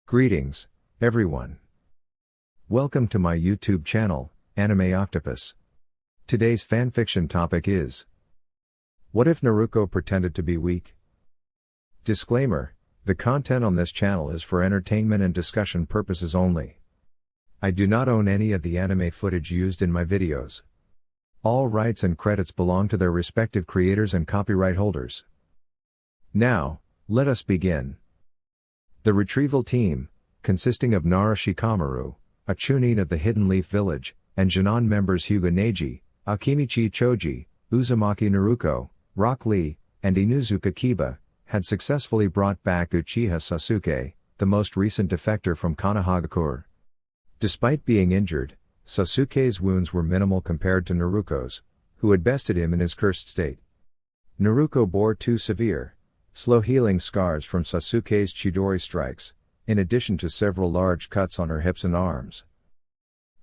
Greetings, everyone. Welcome to my YouTube channel, Anime Octopus. Today's fanfiction topic is: what if Naruko pretended to be weak? Disclaimer: the content on this channel is for entertainment and discussion purposes only. I do not own any of the anime footage used in my videos. All rights and credits belong to their respective creators and copyright holders. Now, let us begin. The retrieval team, consisting of Nara Shikamaru, a chunin of the Hidden Leaf Village, and Junon members Hyuga Neji, Akimichi Choji, Uzumaki Naruko, Rock Lee, and Inuzuka Kiba, had successfully brought back Uchiha Sasuke, the most recent defector from Konohagakure. Despite being injured, Sasuke's wounds were minimal compared to Naruko's, who had bested him in his cursed state. Naruko bore two severe, slow-healing scars from Sasuke's Chidori strikes, in addition to several large cuts on her hips and arms.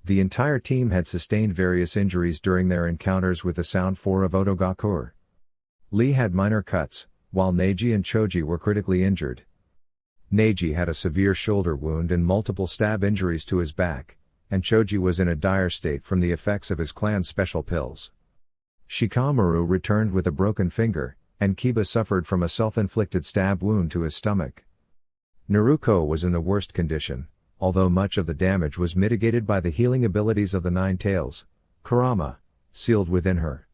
The entire team had sustained various injuries during their encounters with the Sound 4 of Otogakure. Lee had minor cuts, while Neji and Choji were critically injured. Neji had a severe shoulder wound and multiple stab injuries to his back, and Choji was in a dire state from the effects of his clan's special pills. Shikamaru returned with a broken finger, and Kiba suffered from a self-inflicted stab wound to his stomach. Naruko was in the worst condition, although much of the damage was mitigated by the healing abilities of the Nine Tails, Kurama, sealed within her.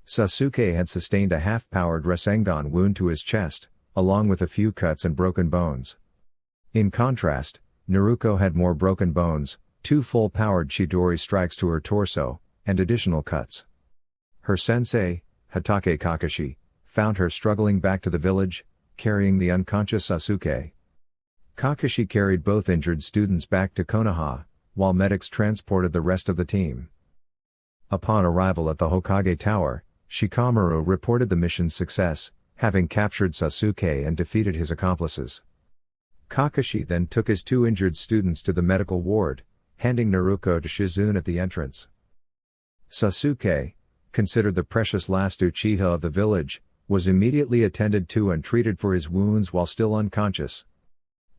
Sasuke had sustained a half-powered Rasengan wound to his chest, along with a few cuts and broken bones. In contrast, Naruko had more broken bones, two full-powered Chidori strikes to her torso, and additional cuts. Her sensei, Hatake Kakashi, found her struggling back to the village, carrying the unconscious Sasuke. Kakashi carried both injured students back to Konoha, while medics transported the rest of the team. Upon arrival at the Hokage Tower, Shikamaru reported the mission's success, having captured Sasuke and defeated his accomplices. Kakashi then took his two injured students to the medical ward, handing Naruko to Shizune at the entrance. Sasuke, considered the precious last Uchiha of the village, was immediately attended to and treated for his wounds while still unconscious.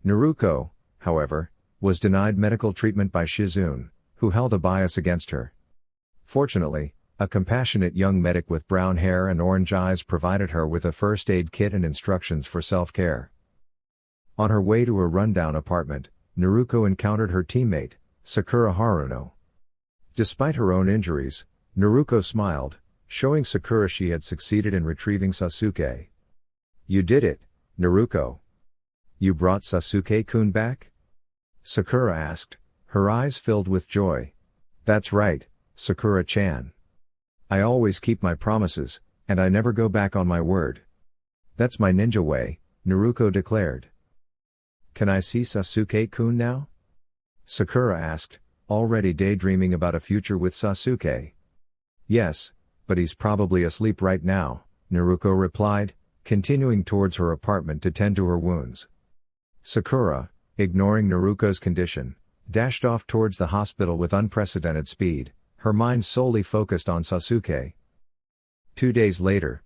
Naruko, however, was denied medical treatment by Shizune, who held a bias against her. Fortunately, a compassionate young medic with brown hair and orange eyes provided her with a first aid kit and instructions for self-care. On her way to her rundown apartment, Naruko encountered her teammate, Sakura Haruno. Despite her own injuries, Naruko smiled, showing Sakura she had succeeded in retrieving Sasuke. "You did it, Naruko. You brought Sasuke-kun back?" Sakura asked, her eyes filled with joy. "That's right, Sakura-chan. I always keep my promises, and I never go back on my word. That's my ninja way," Naruko declared. "Can I see Sasuke-kun now?" Sakura asked, already daydreaming about a future with Sasuke. "Yes, but he's probably asleep right now," Naruko replied, continuing towards her apartment to tend to her wounds. Sakura, ignoring Naruko's condition, dashed off towards the hospital with unprecedented speed, her mind solely focused on Sasuke. 2 days later,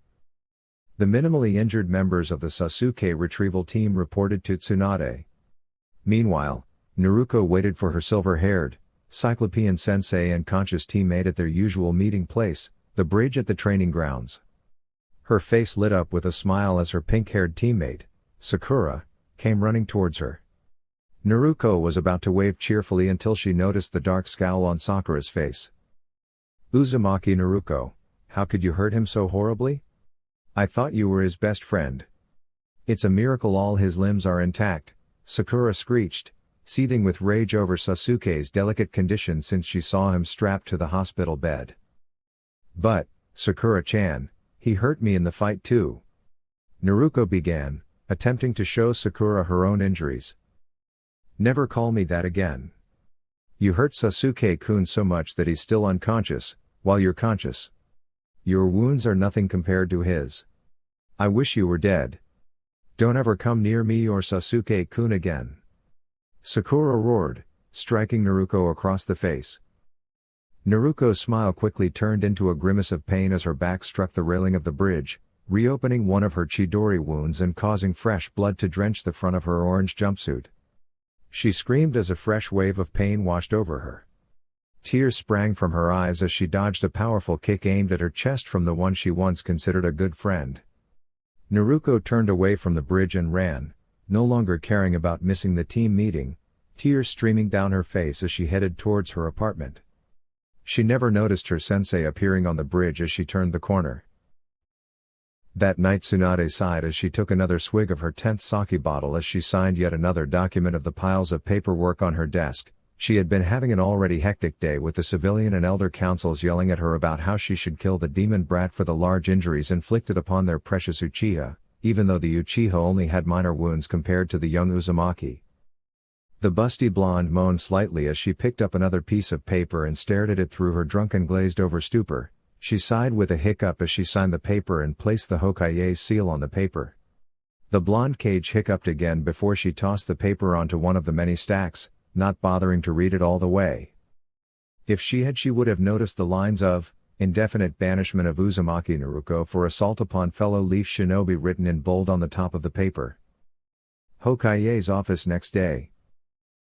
the minimally injured members of the Sasuke retrieval team reported to Tsunade. Meanwhile, Naruko waited for her silver-haired, Cyclopean sensei and conscious teammate at their usual meeting place, the bridge at the training grounds. Her face lit up with a smile as her pink-haired teammate, Sakura, came running towards her. Naruko was about to wave cheerfully until she noticed the dark scowl on Sakura's face. "Uzumaki Naruko, how could you hurt him so horribly? I thought you were his best friend." "It's a miracle all his limbs are intact," Sakura screeched, seething with rage over Sasuke's delicate condition since she saw him strapped to the hospital bed. "But, Sakura-chan, he hurt me in the fight too," Naruko began, attempting to show Sakura her own injuries. "Never call me that again. You hurt Sasuke-kun so much that he's still unconscious, while you're conscious. Your wounds are nothing compared to his. I wish you were dead. Don't ever come near me or Sasuke-kun again," Sakura roared, striking Naruko across the face. Naruko's smile quickly turned into a grimace of pain as her back struck the railing of the bridge, reopening one of her Chidori wounds and causing fresh blood to drench the front of her orange jumpsuit. She screamed as a fresh wave of pain washed over her. Tears sprang from her eyes as she dodged a powerful kick aimed at her chest from the one she once considered a good friend. Naruko turned away from the bridge and ran, no longer caring about missing the team meeting, tears streaming down her face as she headed towards her apartment. She never noticed her sensei appearing on the bridge as she turned the corner. That night Tsunade sighed as she took another swig of her 10th sake bottle as she signed yet another document of the piles of paperwork on her desk. She had been having an already hectic day with the civilian and elder councils yelling at her about how she should kill the demon brat for the large injuries inflicted upon their precious Uchiha, even though the Uchiha only had minor wounds compared to the young Uzumaki. The busty blonde moaned slightly as she picked up another piece of paper and stared at it through her drunken glazed-over stupor. She sighed with a hiccup as she signed the paper and placed the Hokage's seal on the paper. The blonde cage hiccuped again before she tossed the paper onto one of the many stacks, not bothering to read it all the way. If she would have noticed the lines of, "Indefinite banishment of Uzumaki Naruko for assault upon fellow Leaf Shinobi" written in bold on the top of the paper. Hokage's office next day.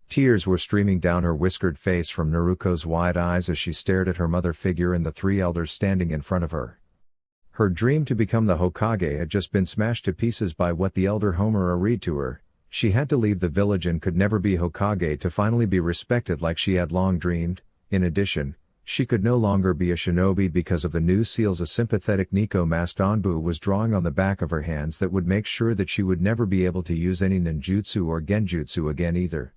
Tears were streaming down her whiskered face from Naruko's wide eyes as she stared at her mother figure and the three elders standing in front of her. Her dream to become the Hokage had just been smashed to pieces by what the elder Homura read to her. She had to leave the village and could never be Hokage to finally be respected like she had long dreamed. In addition, she could no longer be a shinobi because of the new seals a sympathetic Nico-masked Anbu was drawing on the back of her hands that would make sure that she would never be able to use any ninjutsu or genjutsu again either.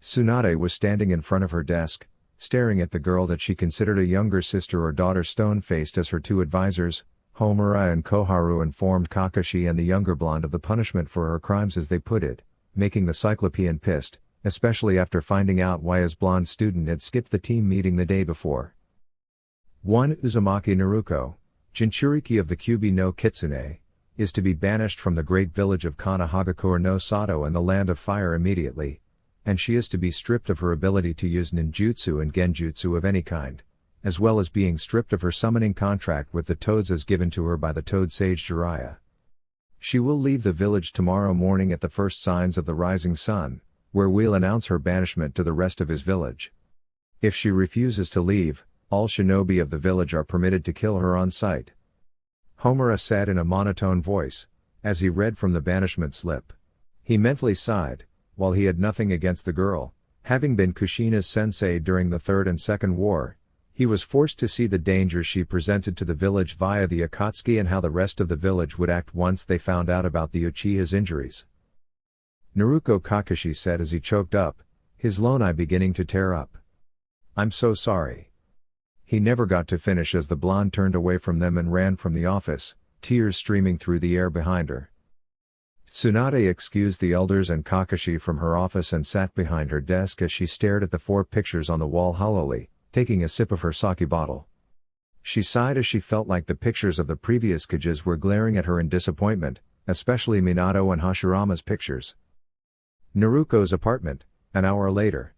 Tsunade was standing in front of her desk, staring at the girl that she considered a younger sister or daughter stone-faced as her two advisors, Homura and Koharu, informed Kakashi and the younger blonde of the punishment for her crimes as they put it, making the Cyclopean pissed, especially after finding out why his blonde student had skipped the team meeting the day before. 1. Uzumaki Naruko, Jinchuriki of the Kyubi no Kitsune, is to be banished from the great village of Kanahagakure no Sato and the Land of Fire immediately, and she is to be stripped of her ability to use ninjutsu and genjutsu of any kind, as well as being stripped of her summoning contract with the Toads as given to her by the Toad Sage Jiraiya. She will leave the village tomorrow morning at the first signs of the rising sun, where we'll announce her banishment to the rest of his village. If she refuses to leave, all shinobi of the village are permitted to kill her on sight. Homura said in a monotone voice, as he read from the banishment slip. He mentally sighed. While he had nothing against the girl, having been Kushina's sensei during the Third and Second War, he was forced to see the dangers she presented to the village via the Akatsuki and how the rest of the village would act once they found out about the Uchiha's injuries. Naruko, Kakashi said as he choked up, his lone eye beginning to tear up. "I'm so sorry." He never got to finish as the blonde turned away from them and ran from the office, tears streaming through the air behind her. Tsunade excused the elders and Kakashi from her office and sat behind her desk as she stared at the 4 pictures on the wall hollowly, taking a sip of her sake bottle. She sighed as she felt like the pictures of the previous Kages were glaring at her in disappointment, especially Minato and Hashirama's pictures. Naruko's apartment, an hour later.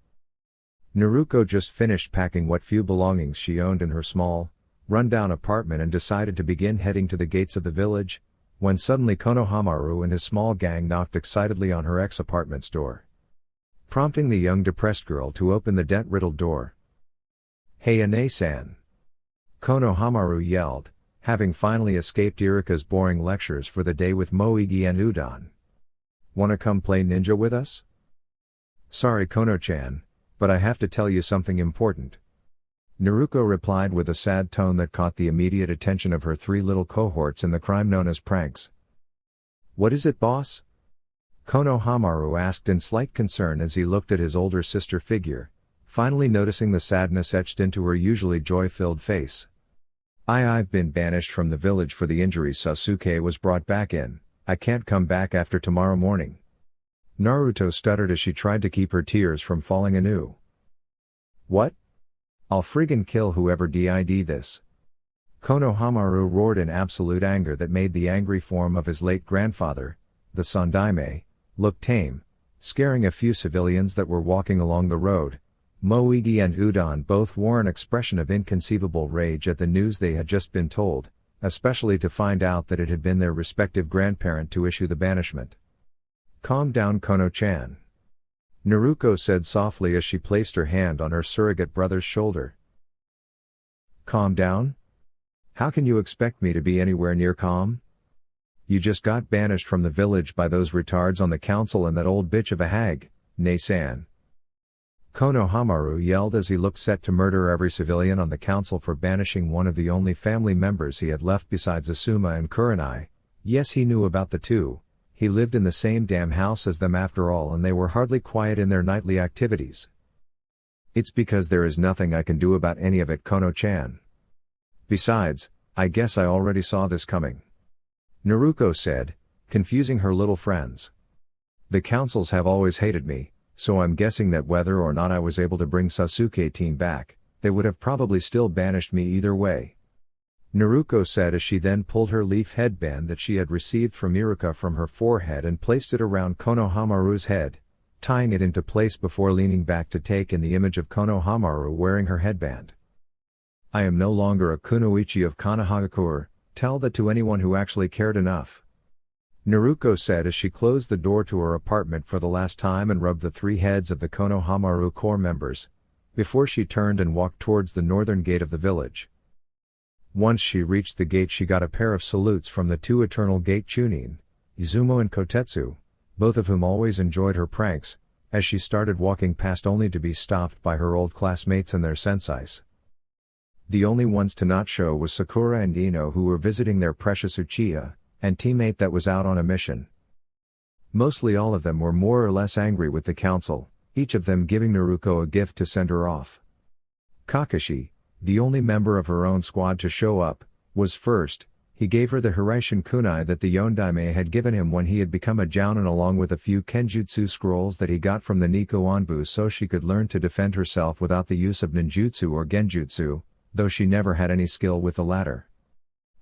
Naruko just finished packing what few belongings she owned in her small, run-down apartment and decided to begin heading to the gates of the village, when suddenly Konohamaru and his small gang knocked excitedly on her ex-apartment's door, prompting the young depressed girl to open the dent-riddled door. "Hey Ane-san!" Konohamaru yelled, having finally escaped Irika's boring lectures for the day with Moegi and Udon. "Wanna come play ninja with us?" "Sorry Kono-chan, but I have to tell you something important." Naruko replied with a sad tone that caught the immediate attention of her 3 little cohorts in the crime known as pranks. "What is it, boss?" Konohamaru asked in slight concern as he looked at his older sister figure, finally noticing the sadness etched into her usually joy-filled face. I've been banished from the village for the injuries Sasuke was brought back in. I can't come back after tomorrow morning." Naruto stuttered as she tried to keep her tears from falling anew. "What? I'll friggin' kill whoever did this." Konohamaru roared in absolute anger that made the angry form of his late grandfather, the Sandaime, look tame, scaring a few civilians that were walking along the road. Moegi and Udon both wore an expression of inconceivable rage at the news they had just been told, especially to find out that it had been their respective grandparent to issue the banishment. "Calm down Kono-chan. Naruko said softly as she placed her hand on her surrogate brother's shoulder. Calm down? How can you expect me to be anywhere near calm? You just got banished from the village by those retards on the council and that old bitch of a hag, Nei-san. Konohamaru yelled as he looked set to murder every civilian on the council for banishing one of the only family members he had left besides Asuma and Kurenai. Yes, he knew about the two. He lived in the same damn house as them after all, and they were hardly quiet in their nightly activities. It's because there is nothing I can do about any of it, Kono-chan. Besides, I guess I already saw this coming. Naruko said, confusing her little friends. The councils have always hated me, so I'm guessing that whether or not I was able to bring Sasuke team back, they would have probably still banished me either way. Naruko said as she then pulled her leaf headband that she had received from Iruka from her forehead and placed it around Konohamaru's head, tying it into place before leaning back to take in the image of Konohamaru wearing her headband. I am no longer a kunoichi of Konohagakure, tell that to anyone who actually cared enough. Naruko said as she closed the door to her apartment for the last time and rubbed the three heads of the Konohamaru core members, before she turned and walked towards the northern gate of the village. Once she reached the gate, she got a pair of salutes from the two eternal gate chunin, Izumo and Kotetsu, both of whom always enjoyed her pranks, as she started walking past only to be stopped by her old classmates and their senseis. The only ones to not show was Sakura and Ino, who were visiting their precious Uchiha, and teammate that was out on a mission. Mostly all of them were more or less angry with the council, each of them giving Naruko a gift to send her off. Kakashi, the only member of her own squad to show up, was first. He gave her the Hiraishin kunai that the Yondaime had given him when he had become a jounin, along with a few kenjutsu scrolls that he got from the Nikko Onbu so she could learn to defend herself without the use of ninjutsu or genjutsu, though she never had any skill with the latter.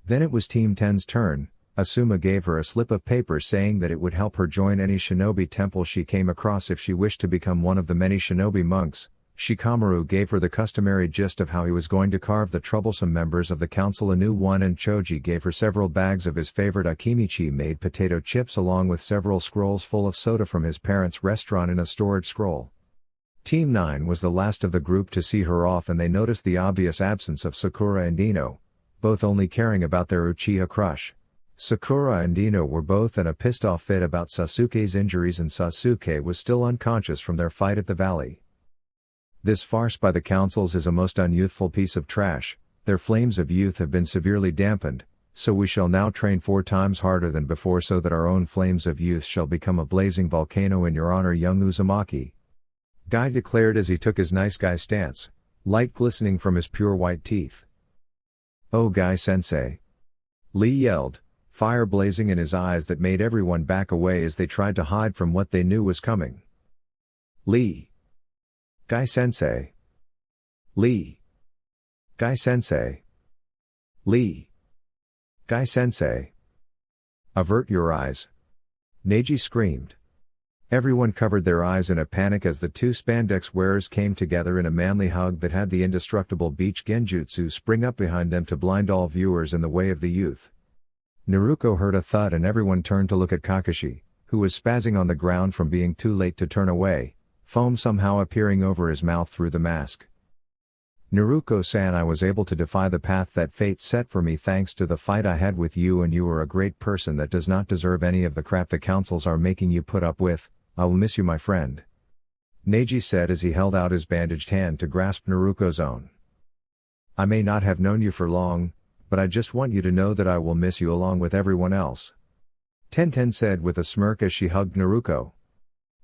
Then it was Team 10's turn. Asuma gave her a slip of paper saying that it would help her join any shinobi temple she came across if she wished to become one of the many shinobi monks. Shikamaru gave her the customary gist of how he was going to carve the troublesome members of the council a new one, and Choji gave her several bags of his favorite Akimichi-made potato chips along with several scrolls full of soda from his parents' restaurant in a storage scroll. Team 9 was the last of the group to see her off, and they noticed the obvious absence of Sakura and Ino, both only caring about their Uchiha crush. Sakura and Ino were both in a pissed-off fit about Sasuke's injuries, and Sasuke was still unconscious from their fight at the valley. This farce by the councils is a most unyouthful piece of trash. Their flames of youth have been severely dampened, so we shall now train 4 times harder than before so that our own flames of youth shall become a blazing volcano in your honor, young Uzumaki. Guy declared as he took his nice guy stance, light glistening from his pure white teeth. Oh, Guy-sensei! Lee yelled, fire blazing in his eyes that made everyone back away as they tried to hide from what they knew was coming. Lee! Guy-sensei! Lee! Guy-sensei! Lee! Guy-sensei! Avert your eyes! Neji screamed. Everyone covered their eyes in a panic as the two spandex wearers came together in a manly hug that had the indestructible beach genjutsu spring up behind them to blind all viewers in the way of the youth. Naruko heard a thud and everyone turned to look at Kakashi, who was spazzing on the ground from being too late to turn away, foam somehow appearing over his mouth through the mask. Naruko-san, I was able to defy the path that fate set for me thanks to the fight I had with you, and you are a great person that does not deserve any of the crap the councils are making you put up with. I will miss you, my friend. Neji said as he held out his bandaged hand to grasp Naruko's own. I may not have known you for long, but I just want you to know that I will miss you along with everyone else. Tenten said with a smirk as she hugged Naruko.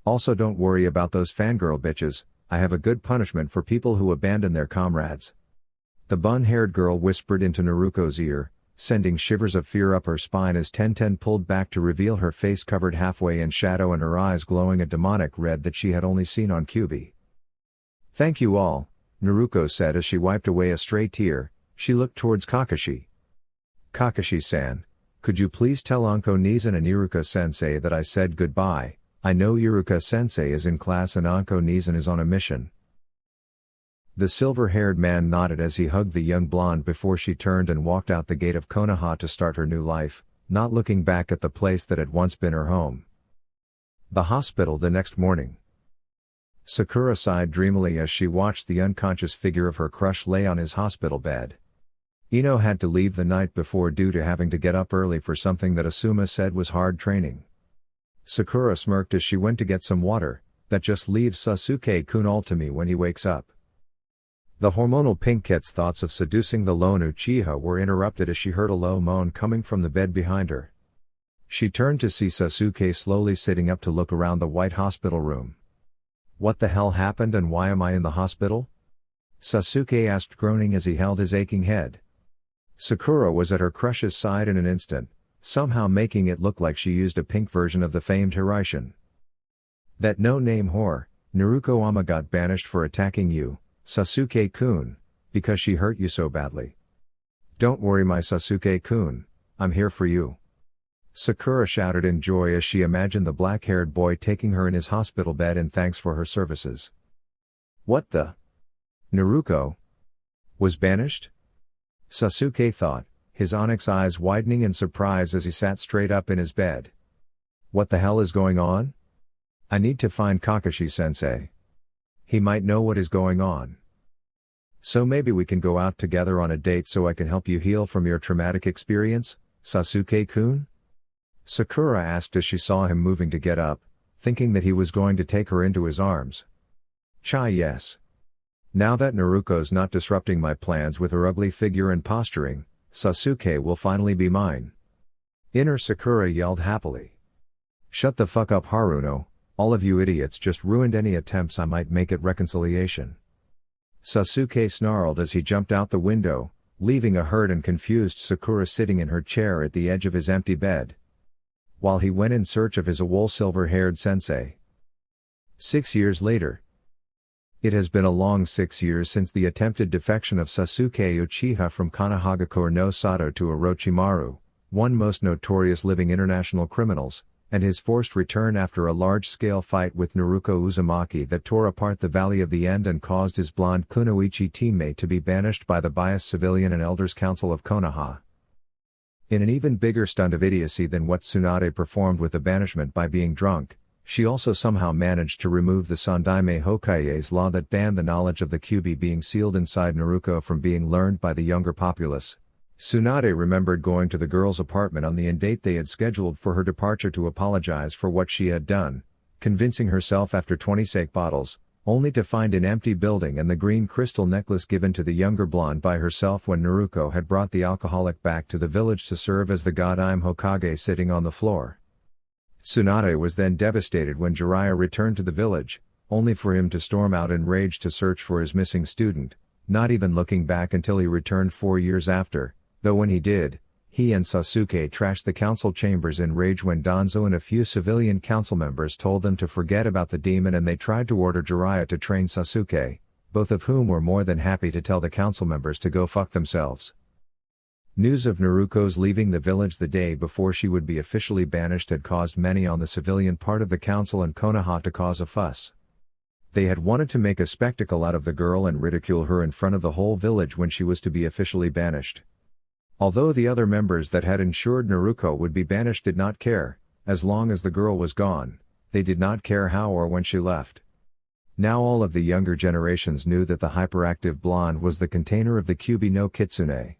Also, don't worry about those fangirl bitches, I have a good punishment for people who abandon their comrades. The bun-haired girl whispered into Naruko's ear, sending shivers of fear up her spine as Tenten pulled back to reveal her face covered halfway in shadow and her eyes glowing a demonic red that she had only seen on Kyuubi. Thank you all, Naruko said as she wiped away a stray tear. She looked towards Kakashi. Kakashi-san, could you please tell Anko Nizan and Iruka-sensei that I said goodbye? I know Iruka-sensei is in class and Anko Nizan is on a mission. The silver-haired man nodded as he hugged the young blonde before she turned and walked out the gate of Konoha to start her new life, not looking back at the place that had once been her home. The hospital the next morning. Sakura sighed dreamily as she watched the unconscious figure of her crush lay on his hospital bed. Ino had to leave the night before due to having to get up early for something that Asuma said was hard training. Sakura smirked as she went to get some water. That just leaves Sasuke-kun all to me when he wakes up. The hormonal Pink Kit's thoughts of seducing the lone Uchiha were interrupted as she heard a low moan coming from the bed behind her. She turned to see Sasuke slowly sitting up to look around the white hospital room. "What the hell happened and why am I in the hospital?" Sasuke asked, groaning as he held his aching head. Sakura was at her crush's side in an instant, somehow making it look like she used a pink version of the famed Hiraishin. "That no-name whore, Naruko Ama, got banished for attacking you, Sasuke-kun, because she hurt you so badly. Don't worry, my Sasuke-kun, I'm here for you." Sakura shouted in joy as she imagined the black-haired boy taking her in his hospital bed in thanks for her services. "What the? Naruko was banished?" Sasuke thought, his onyx eyes widening in surprise as he sat straight up in his bed. "What the hell is going on? I need to find Kakashi-sensei. He might know what is going on. So maybe we can go out together on a date so I can help you heal from your traumatic experience, Sasuke-kun?" Sakura asked as she saw him moving to get up, thinking that he was going to take her into his arms. Yes. Now that Naruko's not disrupting my plans with her ugly figure and posturing, Sasuke will finally be mine. Inner Sakura yelled happily. "Shut the fuck up, Haruno. All of you idiots just ruined any attempts I might make at reconciliation." Sasuke snarled as he jumped out the window, leaving a hurt and confused Sakura sitting in her chair at the edge of his empty bed. While he went in search of his awol silver-haired sensei. 6 years later. It has been a long 6 years since the attempted defection of Sasuke Uchiha from Konohagakure no Sato to Orochimaru, one most notorious living international criminals, and his forced return after a large-scale fight with Naruko Uzumaki that tore apart the Valley of the End and caused his blonde Kunoichi teammate to be banished by the biased civilian and elders council of Konoha. In an even bigger stunt of idiocy than what Tsunade performed with the banishment by being drunk, she also somehow managed to remove the Sandaime Hokage's law that banned the knowledge of the Kyuubi being sealed inside Naruko from being learned by the younger populace. Tsunade remembered going to the girl's apartment on the end date they had scheduled for her departure to apologize for what she had done, convincing herself after 20 sake bottles, only to find an empty building and the green crystal necklace given to the younger blonde by herself when Naruko had brought the alcoholic back to the village to serve as the Godime Hokage sitting on the floor. Tsunade was then devastated when Jiraiya returned to the village, only for him to storm out in rage to search for his missing student, not even looking back until he returned 4 years after. Though when he did, he and Sasuke trashed the council chambers in rage when Danzo and a few civilian council members told them to forget about the demon and they tried to order Jiraiya to train Sasuke, both of whom were more than happy to tell the council members to go fuck themselves. News of Naruko's leaving the village the day before she would be officially banished had caused many on the civilian part of the council and Konoha to cause a fuss. They had wanted to make a spectacle out of the girl and ridicule her in front of the whole village when she was to be officially banished. Although the other members that had ensured Naruko would be banished did not care, as long as the girl was gone, they did not care how or when she left. Now all of the younger generations knew that the hyperactive blonde was the container of the Kyuubi no Kitsune.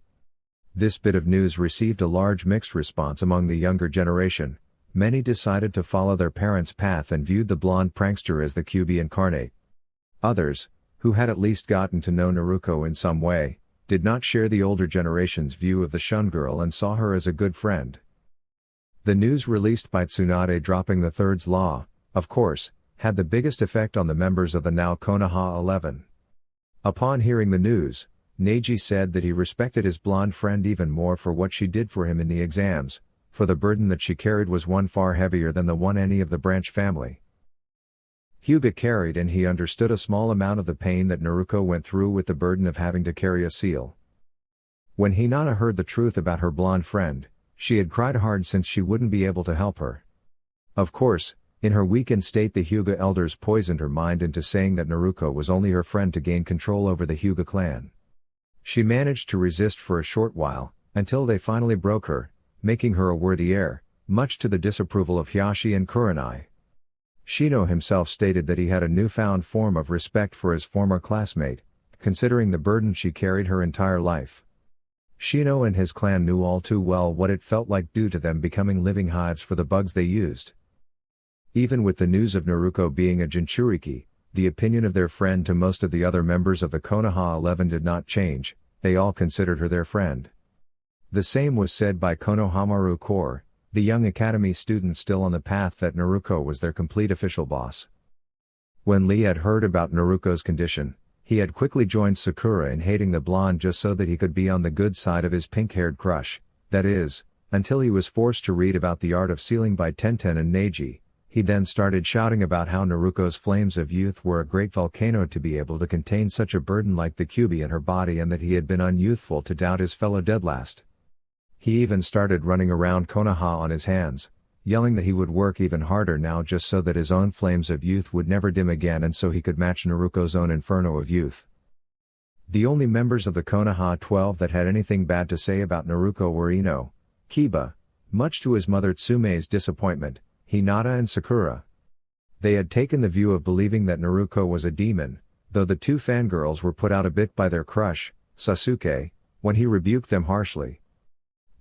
This bit of news received a large mixed response among the younger generation. Many decided to follow their parents' path and viewed the blonde prankster as the Kyuubi incarnate. Others, who had at least gotten to know Naruko in some way, did not share the older generation's view of the Shun girl and saw her as a good friend. The news released by Tsunade dropping the Third's Law, of course, had the biggest effect on the members of the now Konoha 11. Upon hearing the news, Neji said that he respected his blonde friend even more for what she did for him in the exams, for the burden that she carried was one far heavier than the one any of the branch family Hyuga carried, and he understood a small amount of the pain that Naruko went through with the burden of having to carry a seal. When Hinata heard the truth about her blonde friend, she had cried hard since she wouldn't be able to help her. Of course, in her weakened state the Hyuga elders poisoned her mind into saying that Naruko was only her friend to gain control over the Hyuga clan. She managed to resist for a short while, until they finally broke her, making her a worthy heir, much to the disapproval of Hiashi and Kurenai. Shino himself stated that he had a newfound form of respect for his former classmate, considering the burden she carried her entire life. Shino and his clan knew all too well what it felt like due to them becoming living hives for the bugs they used. Even with the news of Naruko being a Jinchuriki, the opinion of their friend to most of the other members of the Konoha 11 did not change. They all considered her their friend. The same was said by Konohamaru Core, the young academy student still on the path that Naruko was their complete official boss. When Lee had heard about Naruko's condition, he had quickly joined Sakura in hating the blonde just so that he could be on the good side of his pink-haired crush, that is, until he was forced to read about the art of sealing by Tenten and Neji. He then started shouting about how Naruko's flames of youth were a great volcano to be able to contain such a burden like the Kyuubi in her body, and that he had been unyouthful to doubt his fellow deadlast. He even started running around Konoha on his hands, yelling that he would work even harder now just so that his own flames of youth would never dim again and so he could match Naruko's own inferno of youth. The only members of the Konoha 12 that had anything bad to say about Naruko were Ino, Kiba, much to his mother Tsume's disappointment, Hinata and Sakura. They had taken the view of believing that Naruko was a demon, though the two fangirls were put out a bit by their crush, Sasuke, when he rebuked them harshly.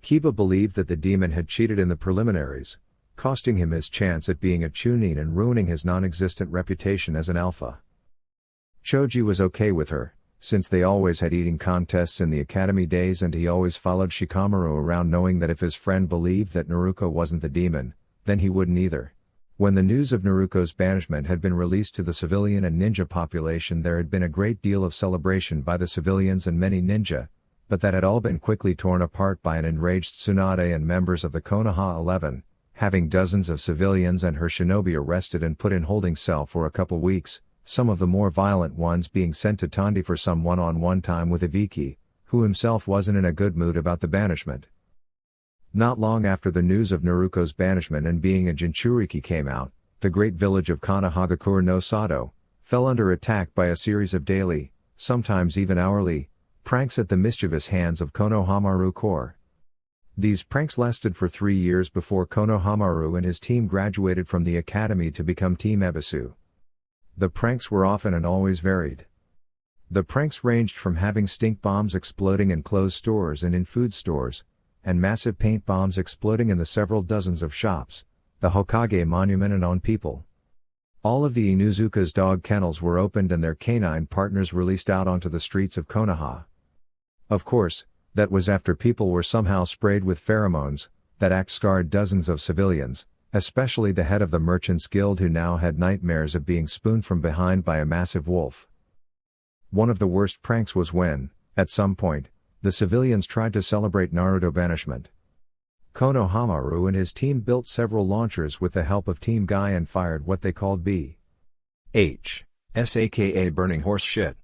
Kiba believed that the demon had cheated in the preliminaries, costing him his chance at being a Chunin and ruining his non-existent reputation as an alpha. Choji was okay with her, since they always had eating contests in the academy days and he always followed Shikamaru around knowing that if his friend believed that Naruko wasn't the demon, then he wouldn't either. When the news of Naruko's banishment had been released to the civilian and ninja population, there had been a great deal of celebration by the civilians and many ninja, but that had all been quickly torn apart by an enraged Tsunade and members of the Konoha 11, having dozens of civilians and her shinobi arrested and put in holding cell for a couple weeks, some of the more violent ones being sent to Tondi for some one-on-one time with Ibiki, who himself wasn't in a good mood about the banishment. Not long after the news of Naruko's banishment and being a Jinchuriki came out, the great village of Konohagakure no Sato fell under attack by a series of daily, sometimes even hourly, pranks at the mischievous hands of Konohamaru Core. These pranks lasted for 3 years before Konohamaru and his team graduated from the academy to become Team Ebisu. The pranks were often and always varied. The pranks ranged from having stink bombs exploding in clothes stores and in food stores, and massive paint bombs exploding in the several dozens of shops, the Hokage monument and on people. All of the Inuzuka's dog kennels were opened and their canine partners released out onto the streets of Konoha. Of course, that was after people were somehow sprayed with pheromones. That act scarred dozens of civilians, especially the head of the Merchants Guild, who now had nightmares of being spooned from behind by a massive wolf. One of the worst pranks was when, at some point, the civilians tried to celebrate Naruto banishment. Konohamaru and his team built several launchers with the help of Team Guy and fired what they called B.H.S. aka burning horse shit.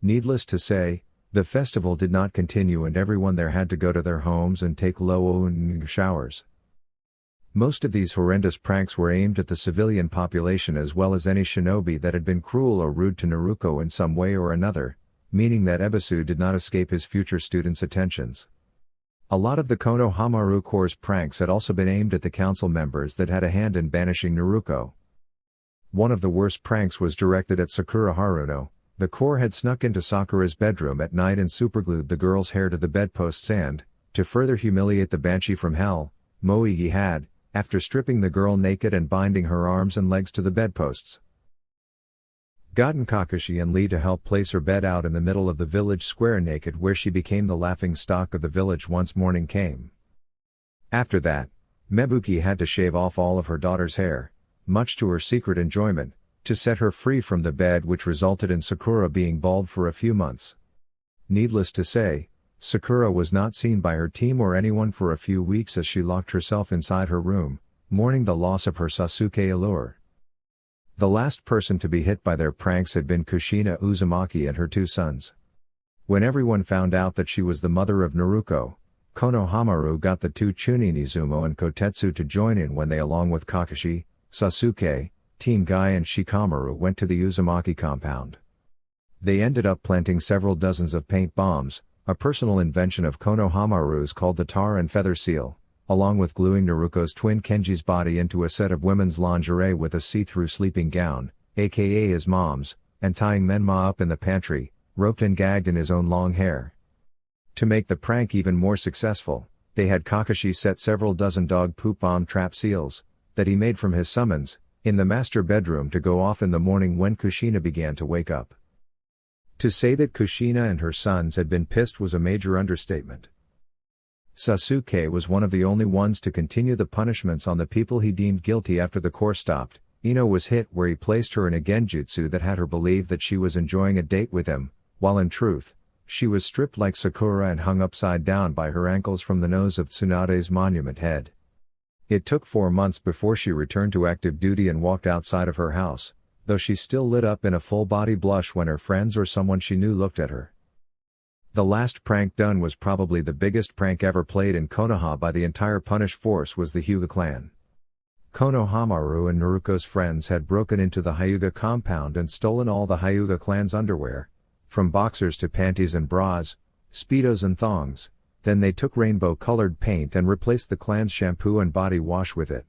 Needless to say, the festival did not continue and everyone there had to go to their homes and take low showers. Most of these horrendous pranks were aimed at the civilian population as well as any shinobi that had been cruel or rude to Naruko in some way or another, meaning that Ebisu did not escape his future students' attentions. A lot of the Konohamaru Core's pranks had also been aimed at the council members that had a hand in banishing Naruko. One of the worst pranks was directed at Sakura Haruno. The Core had snuck into Sakura's bedroom at night and superglued the girl's hair to the bedposts and, to further humiliate the Banshee from hell, Moigi had, after stripping the girl naked and binding her arms and legs to the bedposts, gotten Kakashi and Lee to help place her bed out in the middle of the village square naked, where she became the laughing stock of the village once morning came. After that, Mebuki had to shave off all of her daughter's hair, much to her secret enjoyment, to set her free from the bed, which resulted in Sakura being bald for a few months. Needless to say, Sakura was not seen by her team or anyone for a few weeks as she locked herself inside her room, mourning the loss of her Sasuke allure. The last person to be hit by their pranks had been Kushina Uzumaki and her 2 sons. When everyone found out that she was the mother of Naruko, Konohamaru got the 2 Chunin Izumo and Kotetsu to join in when they, along with Kakashi, Sasuke, Team Guy and Shikamaru, went to the Uzumaki compound. They ended up planting several dozens of paint bombs, a personal invention of Konohamaru's called the tar and feather seal, along with gluing Naruko's twin Kenji's body into a set of women's lingerie with a see-through sleeping gown, aka his mom's, and tying Menma up in the pantry, roped and gagged in his own long hair. To make the prank even more successful, they had Kakashi set several dozen dog poop bomb trap seals, that he made from his summons, in the master bedroom to go off in the morning when Kushina began to wake up. To say that Kushina and her sons had been pissed was a major understatement. Sasuke was one of the only ones to continue the punishments on the people he deemed guilty after the course stopped. Ino was hit where he placed her in a genjutsu that had her believe that she was enjoying a date with him, while in truth, she was stripped like Sakura and hung upside down by her ankles from the nose of Tsunade's monument head. It took 4 months before she returned to active duty and walked outside of her house, though she still lit up in a full-body blush when her friends or someone she knew looked at her. The last prank done was probably the biggest prank ever played in Konoha by the entire Punish force was the Hyuga clan. Konohamaru and Naruko's friends had broken into the Hyuga compound and stolen all the Hyuga clan's underwear, from boxers to panties and bras, speedos and thongs. Then they took rainbow-colored paint and replaced the clan's shampoo and body wash with it.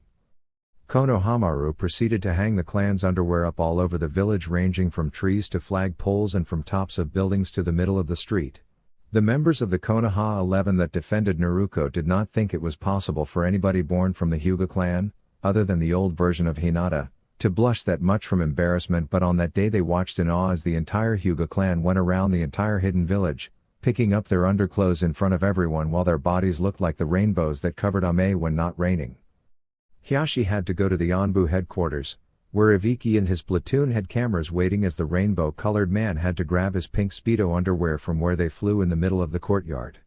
Konohamaru proceeded to hang the clan's underwear up all over the village, ranging from trees to flag poles and from tops of buildings to the middle of the street. The members of the Konoha 11 that defended Naruko did not think it was possible for anybody born from the Hyuga clan, other than the old version of Hinata, to blush that much from embarrassment, but on that day they watched in awe as the entire Hyuga clan went around the entire hidden village, picking up their underclothes in front of everyone while their bodies looked like the rainbows that covered Ame when not raining. Hiyashi had to go to the Anbu headquarters, where Ibiki and his platoon had cameras waiting as the rainbow-colored man had to grab his pink Speedo underwear from where they flew in the middle of the courtyard.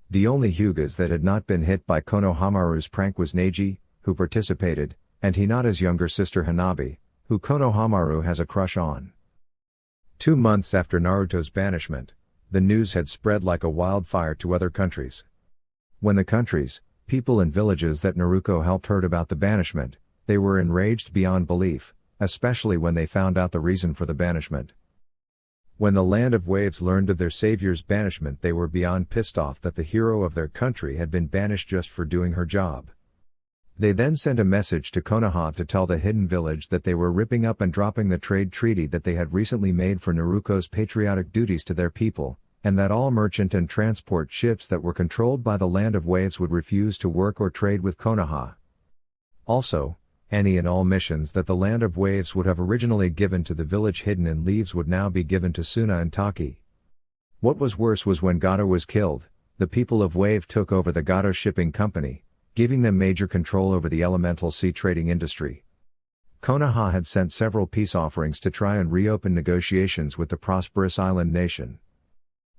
The only Hyugas that had not been hit by Konohamaru's prank was Neji, who participated, and Hinata's younger sister Hanabi, who Konohamaru has a crush on. 2 months after Naruto's banishment, the news had spread like a wildfire to other countries. When the countries, people and villages that Naruko helped heard about the banishment, they were enraged beyond belief, especially when they found out the reason for the banishment. When the Land of Waves learned of their savior's banishment, they were beyond pissed off that the hero of their country had been banished just for doing her job. They then sent a message to Konoha to tell the hidden village that they were ripping up and dropping the trade treaty that they had recently made for Naruko's patriotic duties to their people, and that all merchant and transport ships that were controlled by the Land of Waves would refuse to work or trade with Konoha. Also, any and all missions that the Land of Waves would have originally given to the village hidden in leaves would now be given to Suna and Taki. What was worse was when Gato was killed, the people of Wave took over the Gato Shipping Company, giving them major control over the elemental sea trading industry. Konoha had sent several peace offerings to try and reopen negotiations with the prosperous island nation.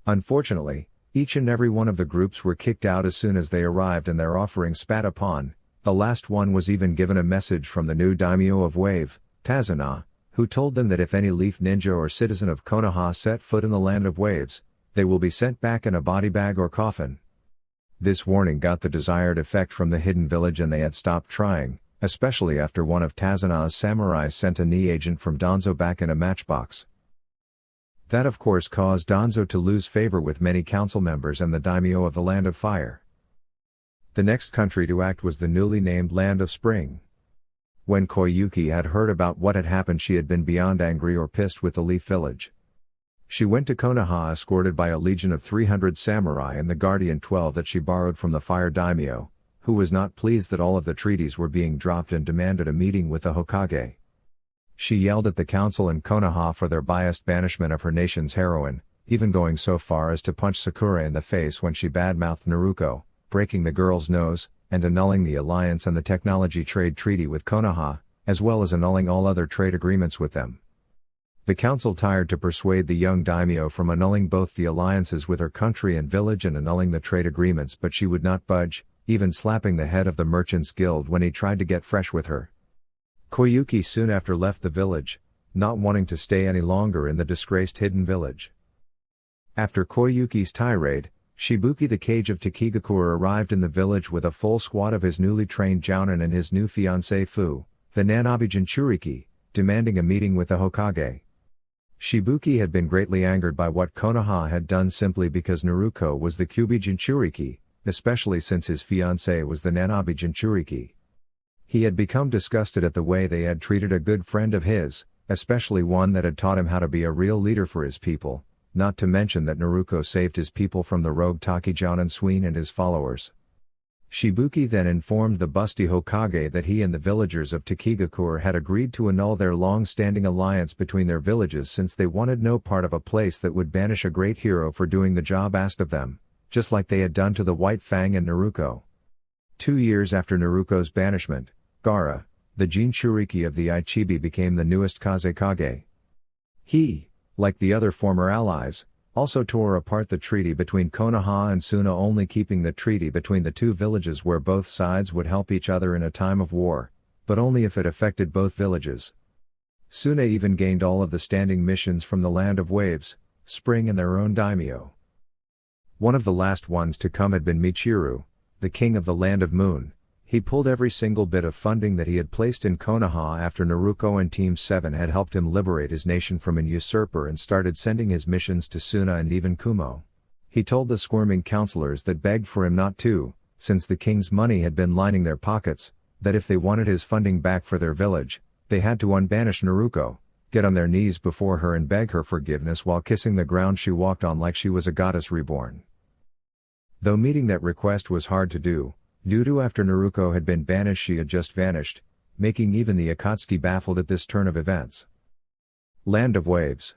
Unfortunately, each and every one of the groups were kicked out as soon as they arrived and their offerings spat upon. The last one was even given a message from the new daimyo of Wave, Tazuna, who told them that if any leaf ninja or citizen of Konoha set foot in the Land of Waves, they will be sent back in a body bag or coffin. This warning got the desired effect from the hidden village and they had stopped trying, especially after one of Tazuna's samurai sent a knee agent from Danzo back in a matchbox. That of course caused Danzo to lose favor with many council members and the daimyo of the Land of Fire. The next country to act was the newly named Land of Spring. When Koyuki had heard about what had happened, she had been beyond angry or pissed with the Leaf Village. She went to Konoha escorted by a legion of 300 samurai and the Guardian 12 that she borrowed from the Fire Daimyo, who was not pleased that all of the treaties were being dropped and demanded a meeting with the Hokage. She yelled at the council in Konoha for their biased banishment of her nation's heroine, even going so far as to punch Sakura in the face when she badmouthed Naruko, breaking the girl's nose, and annulling the alliance and the technology trade treaty with Konoha, as well as annulling all other trade agreements with them. The council tried to persuade the young daimyo from annulling both the alliances with her country and village and annulling the trade agreements, but she would not budge, even slapping the head of the merchants guild when he tried to get fresh with her. Koyuki soon after left the village, not wanting to stay any longer in the disgraced hidden village. After Koyuki's tirade, Shibuki the Cage of Takigakura arrived in the village with a full squad of his newly trained jounin and his new fiancée Fu, the Nanabi Jinchuriki, demanding a meeting with the Hokage. Shibuki had been greatly angered by what Konoha had done simply because Naruko was the Kyubi Jinchuriki, especially since his fiancée was the Nanabe Jinchuriki. He had become disgusted at the way they had treated a good friend of his, especially one that had taught him how to be a real leader for his people, not to mention that Naruko saved his people from the rogue Takijonin Suine and his followers. Shibuki then informed the busty Hokage that he and the villagers of Takigakure had agreed to annul their long-standing alliance between their villages since they wanted no part of a place that would banish a great hero for doing the job asked of them, just like they had done to the White Fang and Naruko. 2 years after Naruko's banishment, Gaara, the Jinchuriki of the Ichibi, became the newest Kazekage. He, like the other former allies, also tore apart the treaty between Konoha and Suna, only keeping the treaty between the two villages where both sides would help each other in a time of war, but only if it affected both villages. Suna even gained all of the standing missions from the Land of Waves, Spring, and their own daimyo. One of the last ones to come had been Michiru, the king of the Land of Moon. He pulled every single bit of funding that he had placed in Konoha after Naruko and Team 7 had helped him liberate his nation from an usurper, and started sending his missions to Suna and even Kumo. He told the squirming counselors that begged for him not to, since the king's money had been lining their pockets, that if they wanted his funding back for their village, they had to unbanish Naruko, get on their knees before her and beg her forgiveness while kissing the ground she walked on like she was a goddess reborn. Though meeting that request was hard to do, due to after Naruko had been banished she had just vanished, making even the Akatsuki baffled at this turn of events. Land of Waves.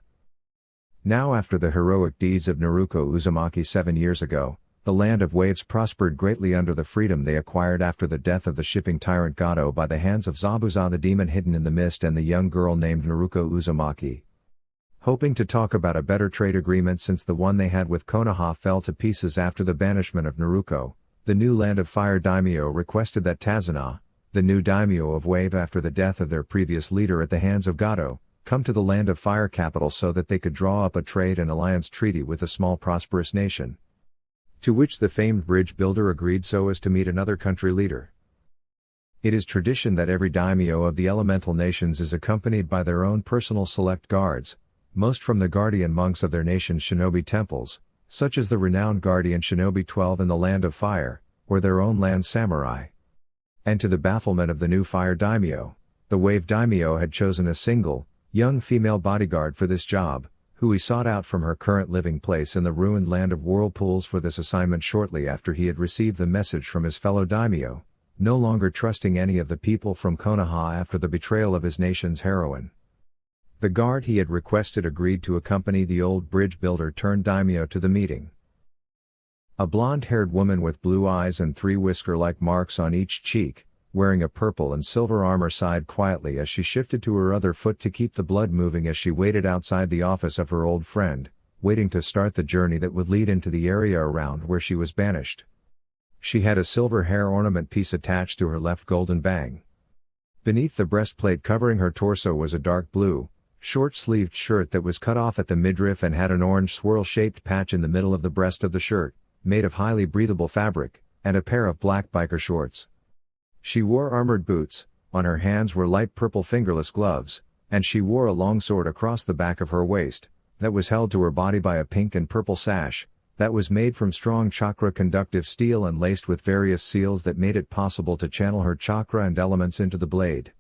Now, after the heroic deeds of Naruko Uzumaki 7 years ago, the Land of Waves prospered greatly under the freedom they acquired after the death of the shipping tyrant Gado by the hands of Zabuza the demon hidden in the mist and the young girl named Naruko Uzumaki. Hoping to talk about a better trade agreement since the one they had with Konoha fell to pieces after the banishment of Naruko, the new Land of Fire daimyo requested that Tazuna, the new daimyo of Wave after the death of their previous leader at the hands of Gado, come to the Land of Fire capital so that they could draw up a trade and alliance treaty with a small prosperous nation. To which the famed bridge builder agreed so as to meet another country leader. It is tradition that every daimyo of the elemental nations is accompanied by their own personal select guards, most from the guardian monks of their nation's shinobi temples, such as the renowned guardian shinobi 12 in the Land of Fire, or their own land samurai. And to the bafflement of the new fire daimyo, the Wave daimyo had chosen a single, young female bodyguard for this job, who he sought out from her current living place in the ruined Land of Whirlpools for this assignment shortly after he had received the message from his fellow daimyo, no longer trusting any of the people from Konoha after the betrayal of his nation's heroine. The guard he had requested agreed to accompany the old bridge builder turned daimyo to the meeting. A blonde-haired woman with blue eyes and 3 whisker-like marks on each cheek, wearing a purple and silver armor, sighed quietly as she shifted to her other foot to keep the blood moving as she waited outside the office of her old friend, waiting to start the journey that would lead into the area around where she was banished. She had a silver hair ornament piece attached to her left golden bang. Beneath the breastplate covering her torso was a dark blue, short-sleeved shirt that was cut off at the midriff and had an orange swirl-shaped patch in the middle of the breast of the shirt, made of highly breathable fabric, and a pair of black biker shorts. She wore armored boots, on her hands were light purple fingerless gloves, and she wore a long sword across the back of her waist, that was held to her body by a pink and purple sash, that was made from strong chakra-conductive steel and laced with various seals that made it possible to channel her chakra and elements into the blade.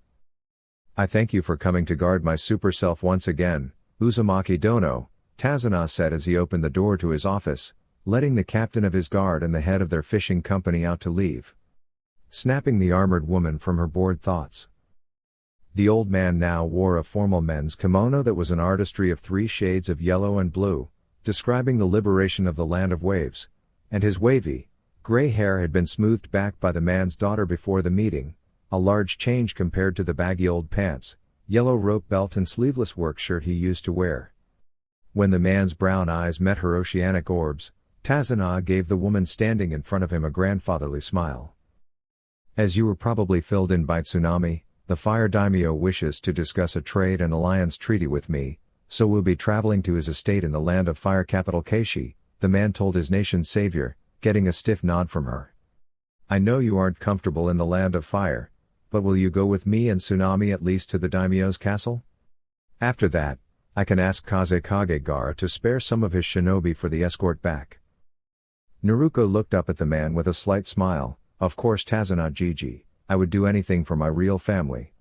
"I thank you for coming to guard my super self once again, Uzumaki Dono," Tazuna said as he opened the door to his office, letting the captain of his guard and the head of their fishing company out to leave. Snapping the armored woman from her bored thoughts. The old man now wore a formal men's kimono that was an artistry of 3 shades of yellow and blue, describing the liberation of the Land of Waves, and his wavy, gray hair had been smoothed back by the man's daughter before the meeting, a large change compared to the baggy old pants, yellow rope belt and sleeveless work shirt he used to wear. When the man's brown eyes met her oceanic orbs, Tazuna gave the woman standing in front of him a grandfatherly smile. "As you were probably filled in by Tsunami, the Fire Daimyo wishes to discuss a trade and alliance treaty with me, so we'll be traveling to his estate in the Land of Fire capital Keishi," the man told his nation's savior, getting a stiff nod from her. "I know you aren't comfortable in the Land of Fire, but will you go with me and Tsunami at least to the daimyo's castle? After that, I can ask Kazekage Gaara to spare some of his shinobi for the escort back." Naruko looked up at the man with a slight smile. Of course Tazuna Gigi, I would do anything for my real family,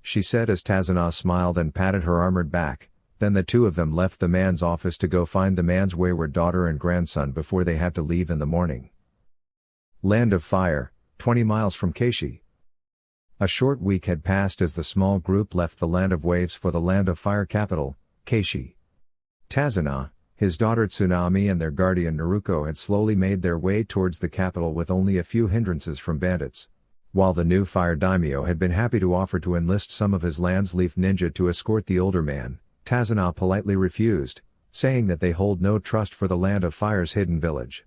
she said as Tazuna smiled and patted her armored back. Then the two of them left the man's office to go find the man's wayward daughter and grandson before they had to leave in the morning. Land of Fire, 20 miles from Keishi. A short week had passed as the small group left the Land of Waves for the Land of Fire capital, Keishi. Tazuna, his daughter Tsunami and their guardian Naruko had slowly made their way towards the capital with only a few hindrances from bandits. While the new fire daimyo had been happy to offer to enlist some of his land's leaf ninja to escort the older man, Tazuna politely refused, saying that they hold no trust for the Land of Fire's hidden village.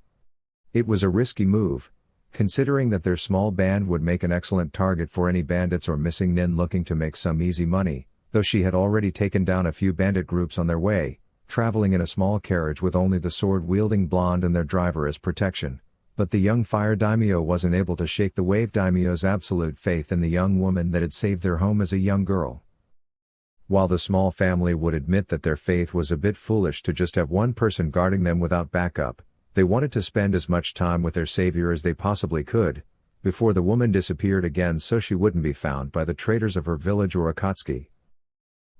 It was a risky move, considering that their small band would make an excellent target for any bandits or missing nin looking to make some easy money, though she had already taken down a few bandit groups on their way, traveling in a small carriage with only the sword-wielding blonde and their driver as protection. But the young fire daimyo wasn't able to shake the wave daimyo's absolute faith in the young woman that had saved their home as a young girl. While the small family would admit that their faith was a bit foolish to just have one person guarding them without backup, they wanted to spend as much time with their savior as they possibly could, before the woman disappeared again so she wouldn't be found by the traitors of her village or Akatsuki.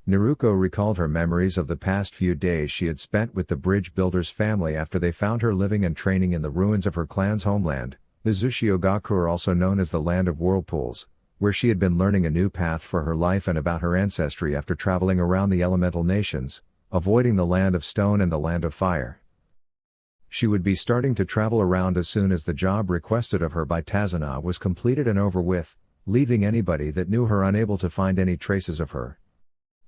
Naruko recalled her memories of the past few days she had spent with the bridge builder's family after they found her living and training in the ruins of her clan's homeland, the Zushiogaku, also known as the Land of Whirlpools, where she had been learning a new path for her life and about her ancestry after traveling around the elemental nations, avoiding the Land of Stone and the Land of Fire. She would be starting to travel around as soon as the job requested of her by Tazuna was completed and over with, leaving anybody that knew her unable to find any traces of her.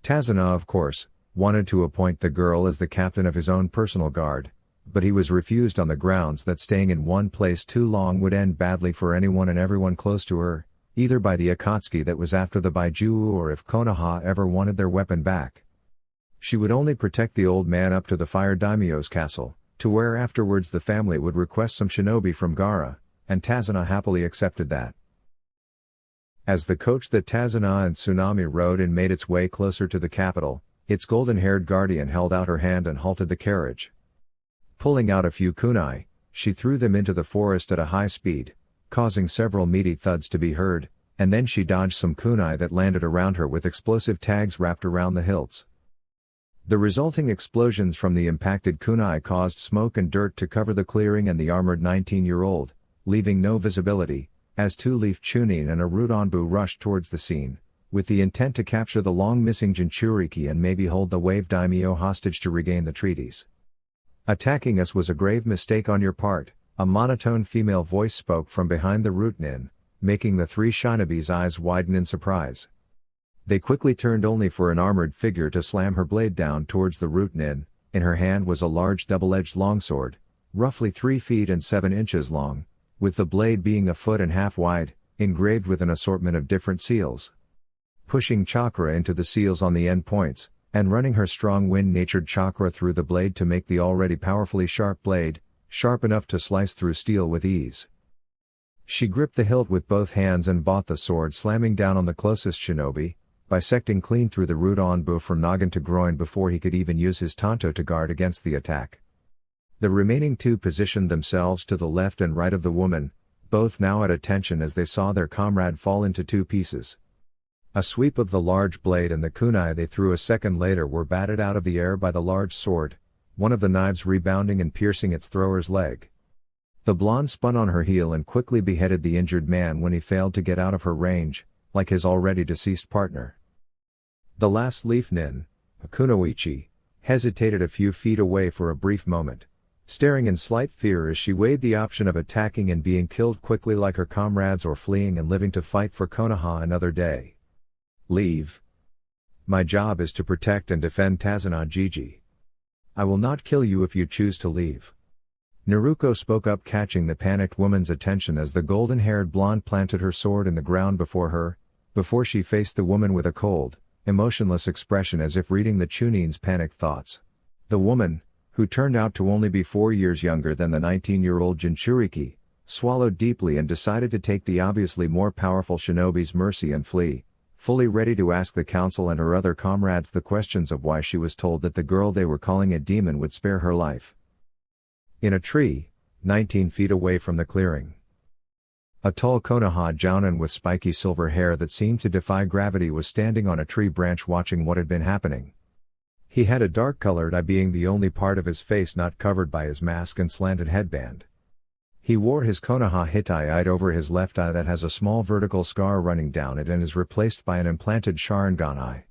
Tazuna, of course, wanted to appoint the girl as the captain of his own personal guard, but he was refused on the grounds that staying in one place too long would end badly for anyone and everyone close to her, either by the Akatsuki that was after the Baiju or if Konoha ever wanted their weapon back. She would only protect the old man up to the fire daimyo's castle, to where afterwards the family would request some shinobi from Gaara, and Tazuna happily accepted that. As the coach that Tazuna and Tsunami rode in made its way closer to the capital, its golden-haired guardian held out her hand and halted the carriage. Pulling out a few kunai, she threw them into the forest at a high speed, causing several meaty thuds to be heard, and then she dodged some kunai that landed around her with explosive tags wrapped around the hilts. The resulting explosions from the impacted kunai caused smoke and dirt to cover the clearing and the armored 19-year-old, leaving no visibility, as two Leaf Chunin and a Rudanbu rushed towards the scene, with the intent to capture the long-missing Jinchuriki and maybe hold the wave daimyo hostage to regain the treaties. "Attacking us was a grave mistake on your part," a monotone female voice spoke from behind the Rutnin, making the three shinobis' eyes widen in surprise. They quickly turned only for an armored figure to slam her blade down towards the Rutnin. In her hand was a large double-edged longsword, roughly 3 feet and 7 inches long, with the blade being 1.5 feet wide, engraved with an assortment of different seals. Pushing chakra into the seals on the end points, and running her strong wind-natured chakra through the blade to make the already powerfully sharp blade, sharp enough to slice through steel with ease. She gripped the hilt with both hands and bought the sword, slamming down on the closest shinobi, bisecting clean through the Rudanbu from noggin to groin before he could even use his tanto to guard against the attack. The remaining two positioned themselves to the left and right of the woman, both now at attention as they saw their comrade fall into 2 pieces. A sweep of the large blade and the kunai they threw a second later were batted out of the air by the large sword, one of the knives rebounding and piercing its thrower's leg. The blonde spun on her heel and quickly beheaded the injured man when he failed to get out of her range, like his already deceased partner. The last Leaf Nin, Kunoichi, hesitated a few feet away for a brief moment, staring in slight fear as she weighed the option of attacking and being killed quickly like her comrades or fleeing and living to fight for Konoha another day. "Leave. My job is to protect and defend Tazuna Gigi. I will not kill you if you choose to leave." Naruko spoke up, catching the panicked woman's attention as the golden-haired blonde planted her sword in the ground before her, before she faced the woman with a cold, emotionless expression as if reading the Chunin's panicked thoughts. The woman, who turned out to only be 4 years younger than the 19-year-old Jinchuriki, swallowed deeply and decided to take the obviously more powerful shinobi's mercy and flee, fully ready to ask the council and her other comrades the questions of why she was told that the girl they were calling a demon would spare her life. In a tree, 19 feet away from the clearing. A tall Konoha jounin with spiky silver hair that seemed to defy gravity was standing on a tree branch watching what had been happening. He had a dark-colored eye, being the only part of his face not covered by his mask and slanted headband. He wore his Konoha Hittite over his left eye that has a small vertical scar running down it and is replaced by an implanted Sharingan eye.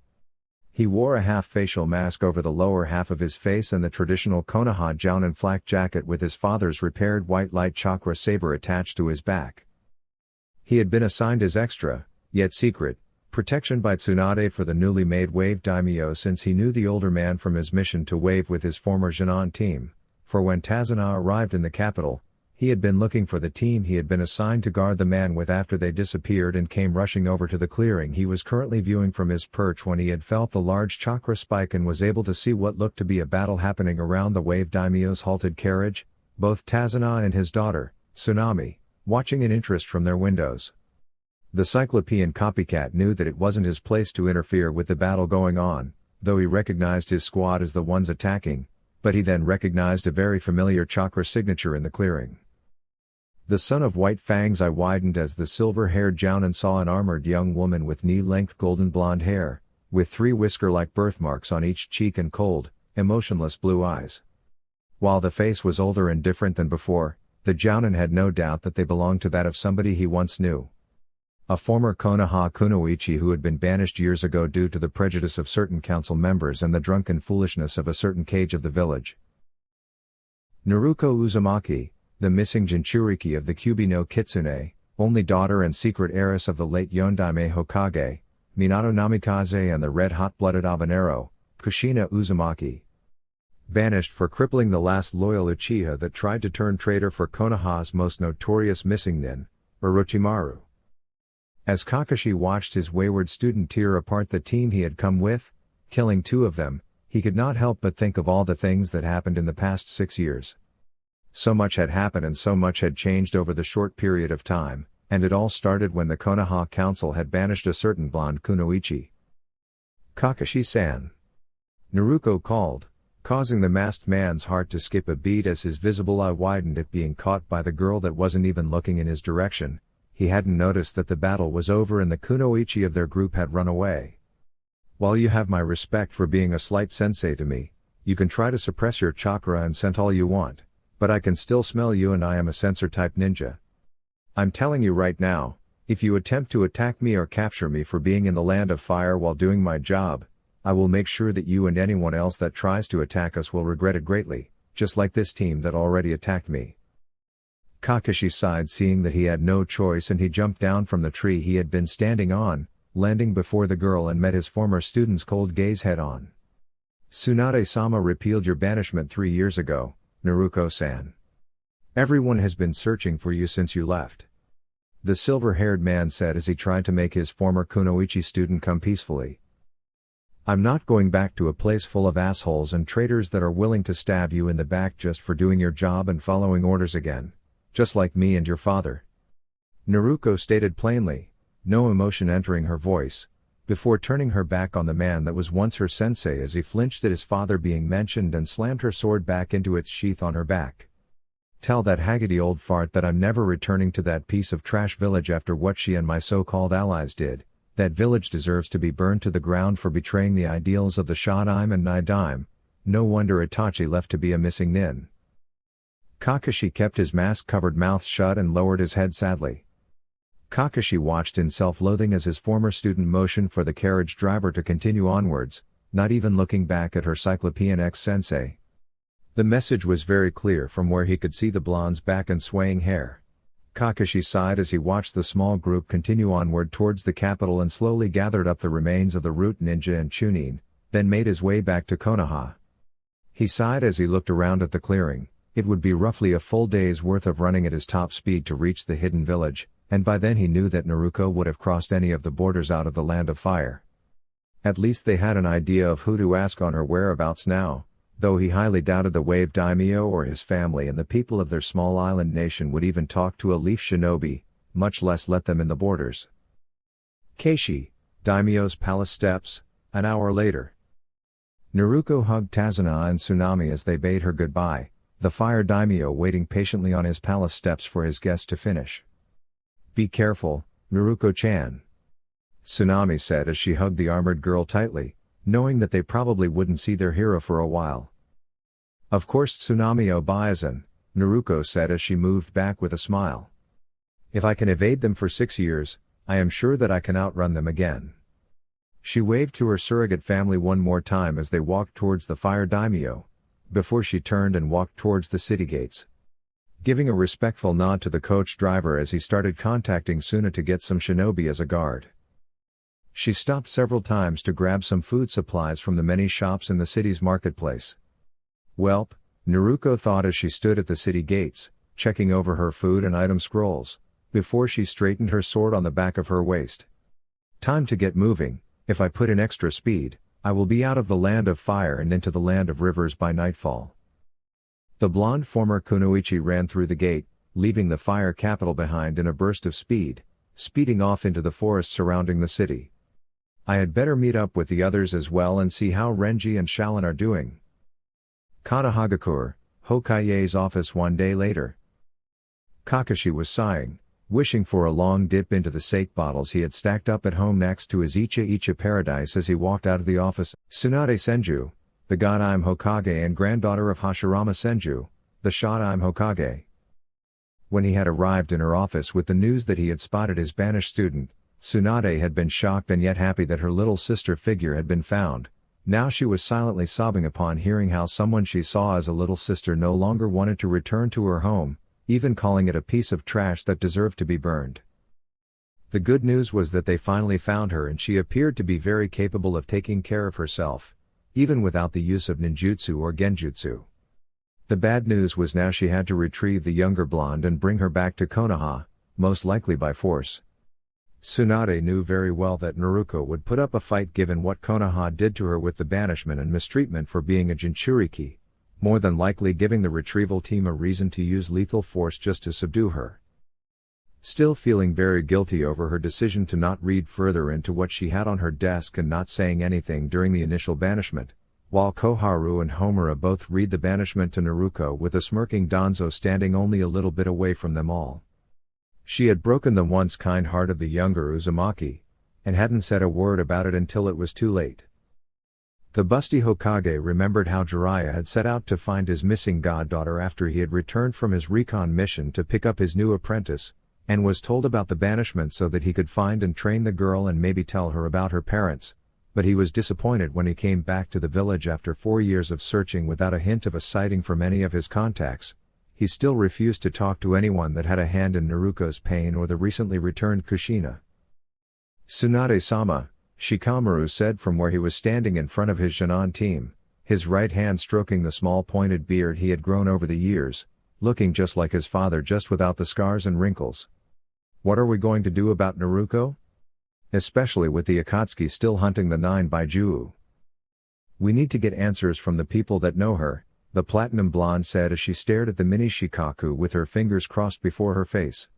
He wore a half-facial mask over the lower half of his face and the traditional Konoha jounin flak jacket with his father's repaired white light chakra saber attached to his back. He had been assigned as extra, yet secret, protection by Tsunade for the newly made Wave Daimyo, since he knew the older man from his mission to Wave with his former Jinan team, for when Tazuna arrived in the capital, he had been looking for the team he had been assigned to guard the man with after they disappeared and came rushing over to the clearing he was currently viewing from his perch when he had felt the large chakra spike and was able to see what looked to be a battle happening around the Wave Daimyo's halted carriage, both Tazuna and his daughter, Tsunami, watching in interest from their windows. The Cyclopean copycat knew that it wasn't his place to interfere with the battle going on, though he recognized his squad as the ones attacking, but he then recognized a very familiar chakra signature in the clearing. The son of White Fang's eye widened as the silver-haired jounin saw an armored young woman with knee-length golden blonde hair, with 3 whisker-like birthmarks on each cheek and cold, emotionless blue eyes. While the face was older and different than before, the jounin had no doubt that they belonged to that of somebody he once knew. A former Konoha kunoichi who had been banished years ago due to the prejudice of certain council members and the drunken foolishness of a certain kage of the village. Naruko Uzumaki, the missing Jinchuriki of the Kyubi no Kitsune, only daughter and secret heiress of the late Yondaime Hokage, Minato Namikaze and the red-hot-blooded habanero, Kushina Uzumaki. Banished for crippling the last loyal Uchiha that tried to turn traitor for Konoha's most notorious missing nin, Orochimaru. As Kakashi watched his wayward student tear apart the team he had come with, killing 2 of them, he could not help but think of all the things that happened in the past 6 years. So much had happened and so much had changed over the short period of time, and it all started when the Konoha Council had banished a certain blonde kunoichi. Kakashi-san. Naruko called, causing the masked man's heart to skip a beat as his visible eye widened at being caught by the girl that wasn't even looking in his direction. He hadn't noticed that the battle was over and the kunoichi of their group had run away. While you have my respect for being a slight sensei to me, you can try to suppress your chakra and scent all you want, but I can still smell you and I am a sensor-type ninja. I'm telling you right now, if you attempt to attack me or capture me for being in the land of fire while doing my job, I will make sure that you and anyone else that tries to attack us will regret it greatly, just like this team that already attacked me. Kakashi sighed seeing that he had no choice and he jumped down from the tree he had been standing on, landing before the girl and met his former student's cold gaze head-on. Tsunade-sama repealed your banishment 3 years ago, Naruko-san. Everyone has been searching for you since you left. The silver-haired man said as he tried to make his former kunoichi student come peacefully. I'm not going back to a place full of assholes and traitors that are willing to stab you in the back just for doing your job and following orders again, just like me and your father. Naruko stated plainly, no emotion entering her voice, before turning her back on the man that was once her sensei as he flinched at his father being mentioned and slammed her sword back into its sheath on her back. Tell that haggardy old fart that I'm never returning to that piece of trash village after what she and my so-called allies did. That village deserves to be burned to the ground for betraying the ideals of the Shodaime and Nidaime. No wonder Itachi left to be a missing nin. Kakashi kept his mask-covered mouth shut and lowered his head sadly. Kakashi watched in self-loathing as his former student motioned for the carriage driver to continue onwards, not even looking back at her Cyclopean ex-sensei. The message was very clear from where he could see the blonde's back and swaying hair. Kakashi sighed as he watched the small group continue onward towards the capital and slowly gathered up the remains of the Root Ninja and Chunin, then made his way back to Konoha. He sighed as he looked around at the clearing. It would be roughly a full day's worth of running at his top speed to reach the hidden village, and by then he knew that Naruko would have crossed any of the borders out of the Land of Fire. At least they had an idea of who to ask on her whereabouts now, though he highly doubted the Wave Daimyo or his family and the people of their small island nation would even talk to a leaf shinobi, much less let them in the borders. Keishi, Daimyo's palace steps, an hour later. Naruko hugged Tazuna and Tsunami as they bade her goodbye, the fire daimyo waiting patiently on his palace steps for his guest to finish. "Be careful, Naruko-chan," Tsunami said as she hugged the armored girl tightly, knowing that they probably wouldn't see their hero for a while. "Of course Tsunami Obayasan," Naruko said as she moved back with a smile. "If I can evade them for 6 years, I am sure that I can outrun them again." She waved to her surrogate family one more time as they walked towards the fire daimyo, before she turned and walked towards the city gates. Giving a respectful nod to the coach driver as he started contacting Suna to get some shinobi as a guard. She stopped several times to grab some food supplies from the many shops in the city's marketplace. "Welp," Naruko thought as she stood at the city gates, checking over her food and item scrolls, before she straightened her sword on the back of her waist. "Time to get moving. If I put in extra speed, I will be out of the land of fire and into the land of rivers by nightfall." The blonde former kunoichi ran through the gate, leaving the fire capital behind in a burst of speed, speeding off into the forest surrounding the city. "I had better meet up with the others as well and see how Renji and Shaolin are doing." Kanahagakur, Hokage's office one day later. Kakashi was sighing, wishing for a long dip into the sake bottles he had stacked up at home next to his Icha paradise as he walked out of the office. Tsunade Senju, the Godime Hokage and granddaughter of Hashirama Senju, the Shodaime Hokage. When he had arrived in her office with the news that he had spotted his banished student, Tsunade had been shocked and yet happy that her little sister figure had been found. Now she was silently sobbing upon hearing how someone she saw as a little sister no longer wanted to return to her home, even calling it a piece of trash that deserved to be burned. The good news was that they finally found her and she appeared to be very capable of taking care of herself, even without the use of ninjutsu or genjutsu. The bad news was now she had to retrieve the younger blonde and bring her back to Konoha, most likely by force. Tsunade knew very well that Naruko would put up a fight given what Konoha did to her with the banishment and mistreatment for being a Jinchuriki, more than likely giving the retrieval team a reason to use lethal force just to subdue her. Still feeling very guilty over her decision to not read further into what she had on her desk and not saying anything during the initial banishment, while Koharu and Homura both read the banishment to Naruko with a smirking Danzo standing only a little bit away from them all. She had broken the once kind heart of the younger Uzumaki, and hadn't said a word about it until it was too late. The busty Hokage remembered how Jiraiya had set out to find his missing goddaughter after he had returned from his recon mission to pick up his new apprentice, and was told about the banishment so that he could find and train the girl and maybe tell her about her parents, but he was disappointed when he came back to the village after 4 years of searching without a hint of a sighting from any of his contacts. He still refused to talk to anyone that had a hand in Naruko's pain or the recently returned Kushina. "Tsunade-sama," Shikamaru said from where he was standing in front of his Janan team, his right hand stroking the small pointed beard he had grown over the years, looking just like his father just without the scars and wrinkles. "What are we going to do about Naruko? Especially with the Akatsuki still hunting the 9 Baijuu. We need to get answers from the people that know her," the platinum blonde said as she stared at the mini Shikaku with her fingers crossed before her face.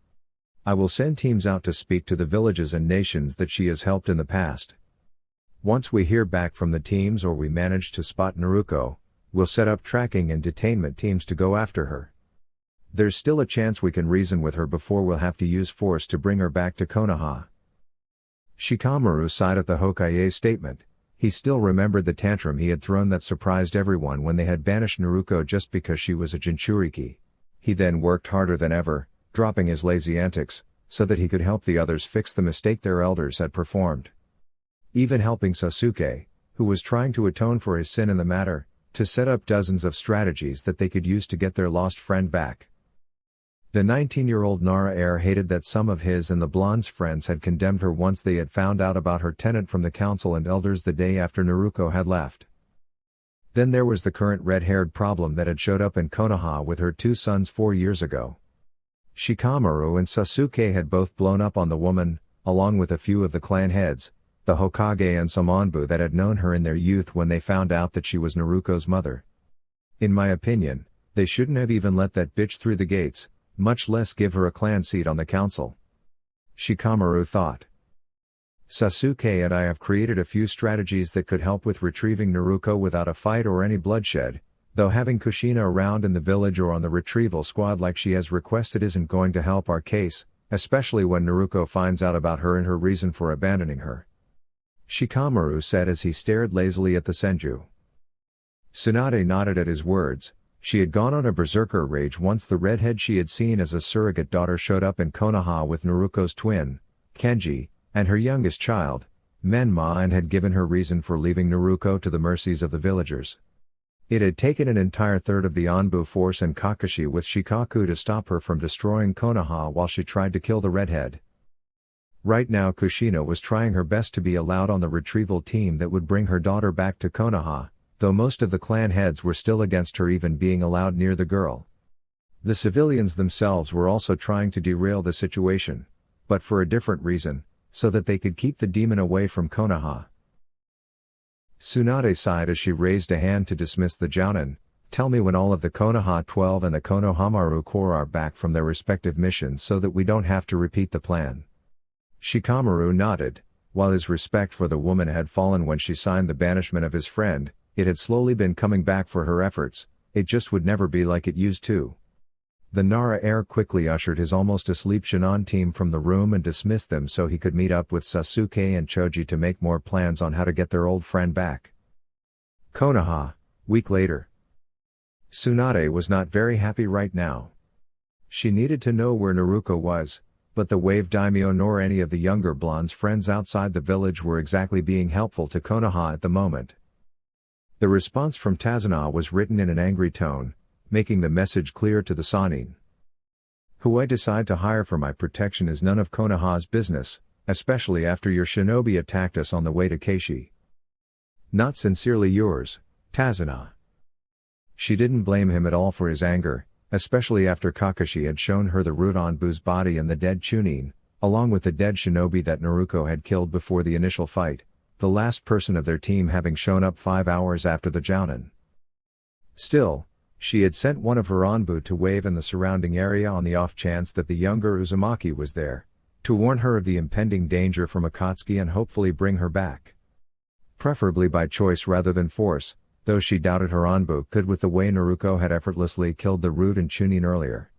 "I will send teams out to speak to the villages and nations that she has helped in the past. Once we hear back from the teams or we manage to spot Naruko, we'll set up tracking and detainment teams to go after her. There's still a chance we can reason with her before we'll have to use force to bring her back to Konoha." Shikamaru sighed at the Hokage's statement. He still remembered the tantrum he had thrown that surprised everyone when they had banished Naruko just because she was a Jinchuriki. He then worked harder than ever, dropping his lazy antics, so that he could help the others fix the mistake their elders had performed. Even helping Sasuke, who was trying to atone for his sin in the matter, to set up dozens of strategies that they could use to get their lost friend back. The 19-year-old Nara heir hated that some of his and the blonde's friends had condemned her once they had found out about her tenant from the council and elders the day after Naruko had left. Then there was the current red-haired problem that had showed up in Konoha with her 2 sons 4 years ago. Shikamaru and Sasuke had both blown up on the woman, along with a few of the clan heads, the Hokage and some Anbu that had known her in their youth when they found out that she was Naruko's mother. In my opinion, they shouldn't have even let that bitch through the gates, much less give her a clan seat on the council. Shikamaru thought. Sasuke and I have created a few strategies that could help with retrieving Naruko without a fight or any bloodshed, Though having Kushina around in the village or on the retrieval squad like she has requested isn't going to help our case, especially when Naruko finds out about her and her reason for abandoning her. Shikamaru said as he stared lazily at the Senju. Tsunade nodded at his words. She had gone on a berserker rage once the redhead she had seen as a surrogate daughter showed up in Konoha with Naruko's twin, Kenji, and her youngest child, Menma, and had given her reason for leaving Naruko to the mercies of the villagers. It had taken an entire third of the Anbu force and Kakashi with Shikaku to stop her from destroying Konoha while she tried to kill the redhead. Right now Kushina was trying her best to be allowed on the retrieval team that would bring her daughter back to Konoha, though most of the clan heads were still against her even being allowed near the girl. The civilians themselves were also trying to derail the situation, but for a different reason, so that they could keep the demon away from Konoha. Tsunade sighed as she raised a hand to dismiss the Jounin. Tell me when all of the Konoha 12 and the Konohamaru Corps are back from their respective missions so that we don't have to repeat the plan. Shikamaru nodded. While his respect for the woman had fallen when she signed the banishment of his friend, it had slowly been coming back for her efforts. It just would never be like it used to. The Nara heir quickly ushered his almost asleep Shinon team from the room and dismissed them so he could meet up with Sasuke and Choji to make more plans on how to get their old friend back. Konoha, week later. Tsunade was not very happy right now. She needed to know where Naruko was, but the Wave Daimyo nor any of the younger blonde's friends outside the village were exactly being helpful to Konoha at the moment. The response from Tazuna was written in an angry tone, making the message clear to the Sannin. Who I decide to hire for my protection is none of Konoha's business, especially after your shinobi attacked us on the way to Keishi. Not sincerely yours, Tazuna. She didn't blame him at all for his anger, especially after Kakashi had shown her the root Anbu's body and the dead Chunin, along with the dead shinobi that Naruko had killed before the initial fight, the last person of their team having shown up 5 hours after the Jounin. Still, she had sent one of her Anbu to wave in the surrounding area on the off chance that the younger Uzumaki was there, to warn her of the impending danger from Akatsuki and hopefully bring her back. Preferably by choice rather than force, though she doubted her Anbu could with the way Naruko had effortlessly killed the root and Chunin earlier.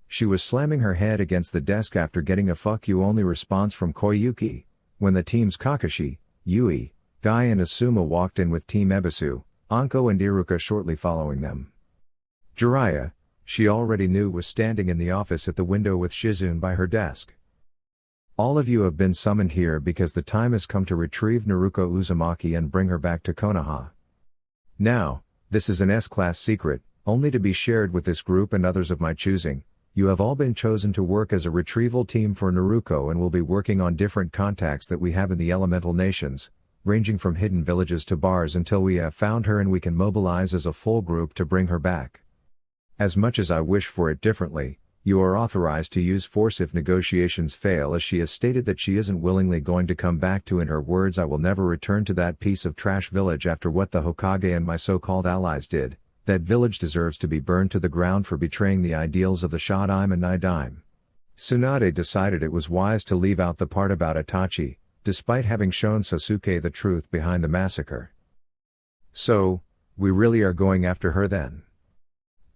She was slamming her head against the desk after getting a fuck you only response from Koyuki, when the team's Kakashi, Yui, Guy and Asuma walked in with Team Ebisu, Anko and Iruka shortly following them. Jiraiya, she already knew, was standing in the office at the window with Shizune by her desk. All of you have been summoned here because the time has come to retrieve Naruko Uzumaki and bring her back to Konoha. Now, this is an S-class secret, only to be shared with this group and others of my choosing. You have all been chosen to work as a retrieval team for Naruko and will be working on different contacts that we have in the elemental nations, ranging from hidden villages to bars until we have found her and we can mobilize as a full group to bring her back. As much as I wish for it differently, you are authorized to use force if negotiations fail, as she has stated that she isn't willingly going to come back to. In her words, I will never return to that piece of trash village after what the Hokage and my so-called allies did. That village deserves to be burned to the ground for betraying the ideals of the Shodaime and Nidaime. Tsunade decided it was wise to leave out the part about Itachi, despite having shown Sasuke the truth behind the massacre. So, we really are going after her then?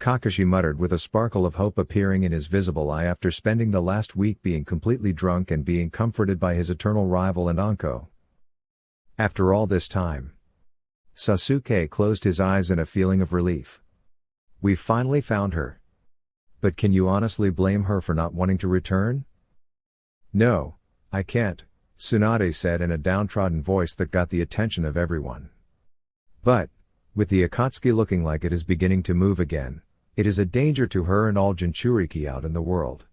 Kakashi muttered with a sparkle of hope appearing in his visible eye after spending the last week being completely drunk and being comforted by his eternal rival and Anko. After all this time. Sasuke closed his eyes in a feeling of relief. We've finally found her. But can you honestly blame her for not wanting to return? No, I can't, Tsunade said in a downtrodden voice that got the attention of everyone. But, with the Akatsuki looking like it is beginning to move again, it is a danger to her and all Jinchuriki out in the world.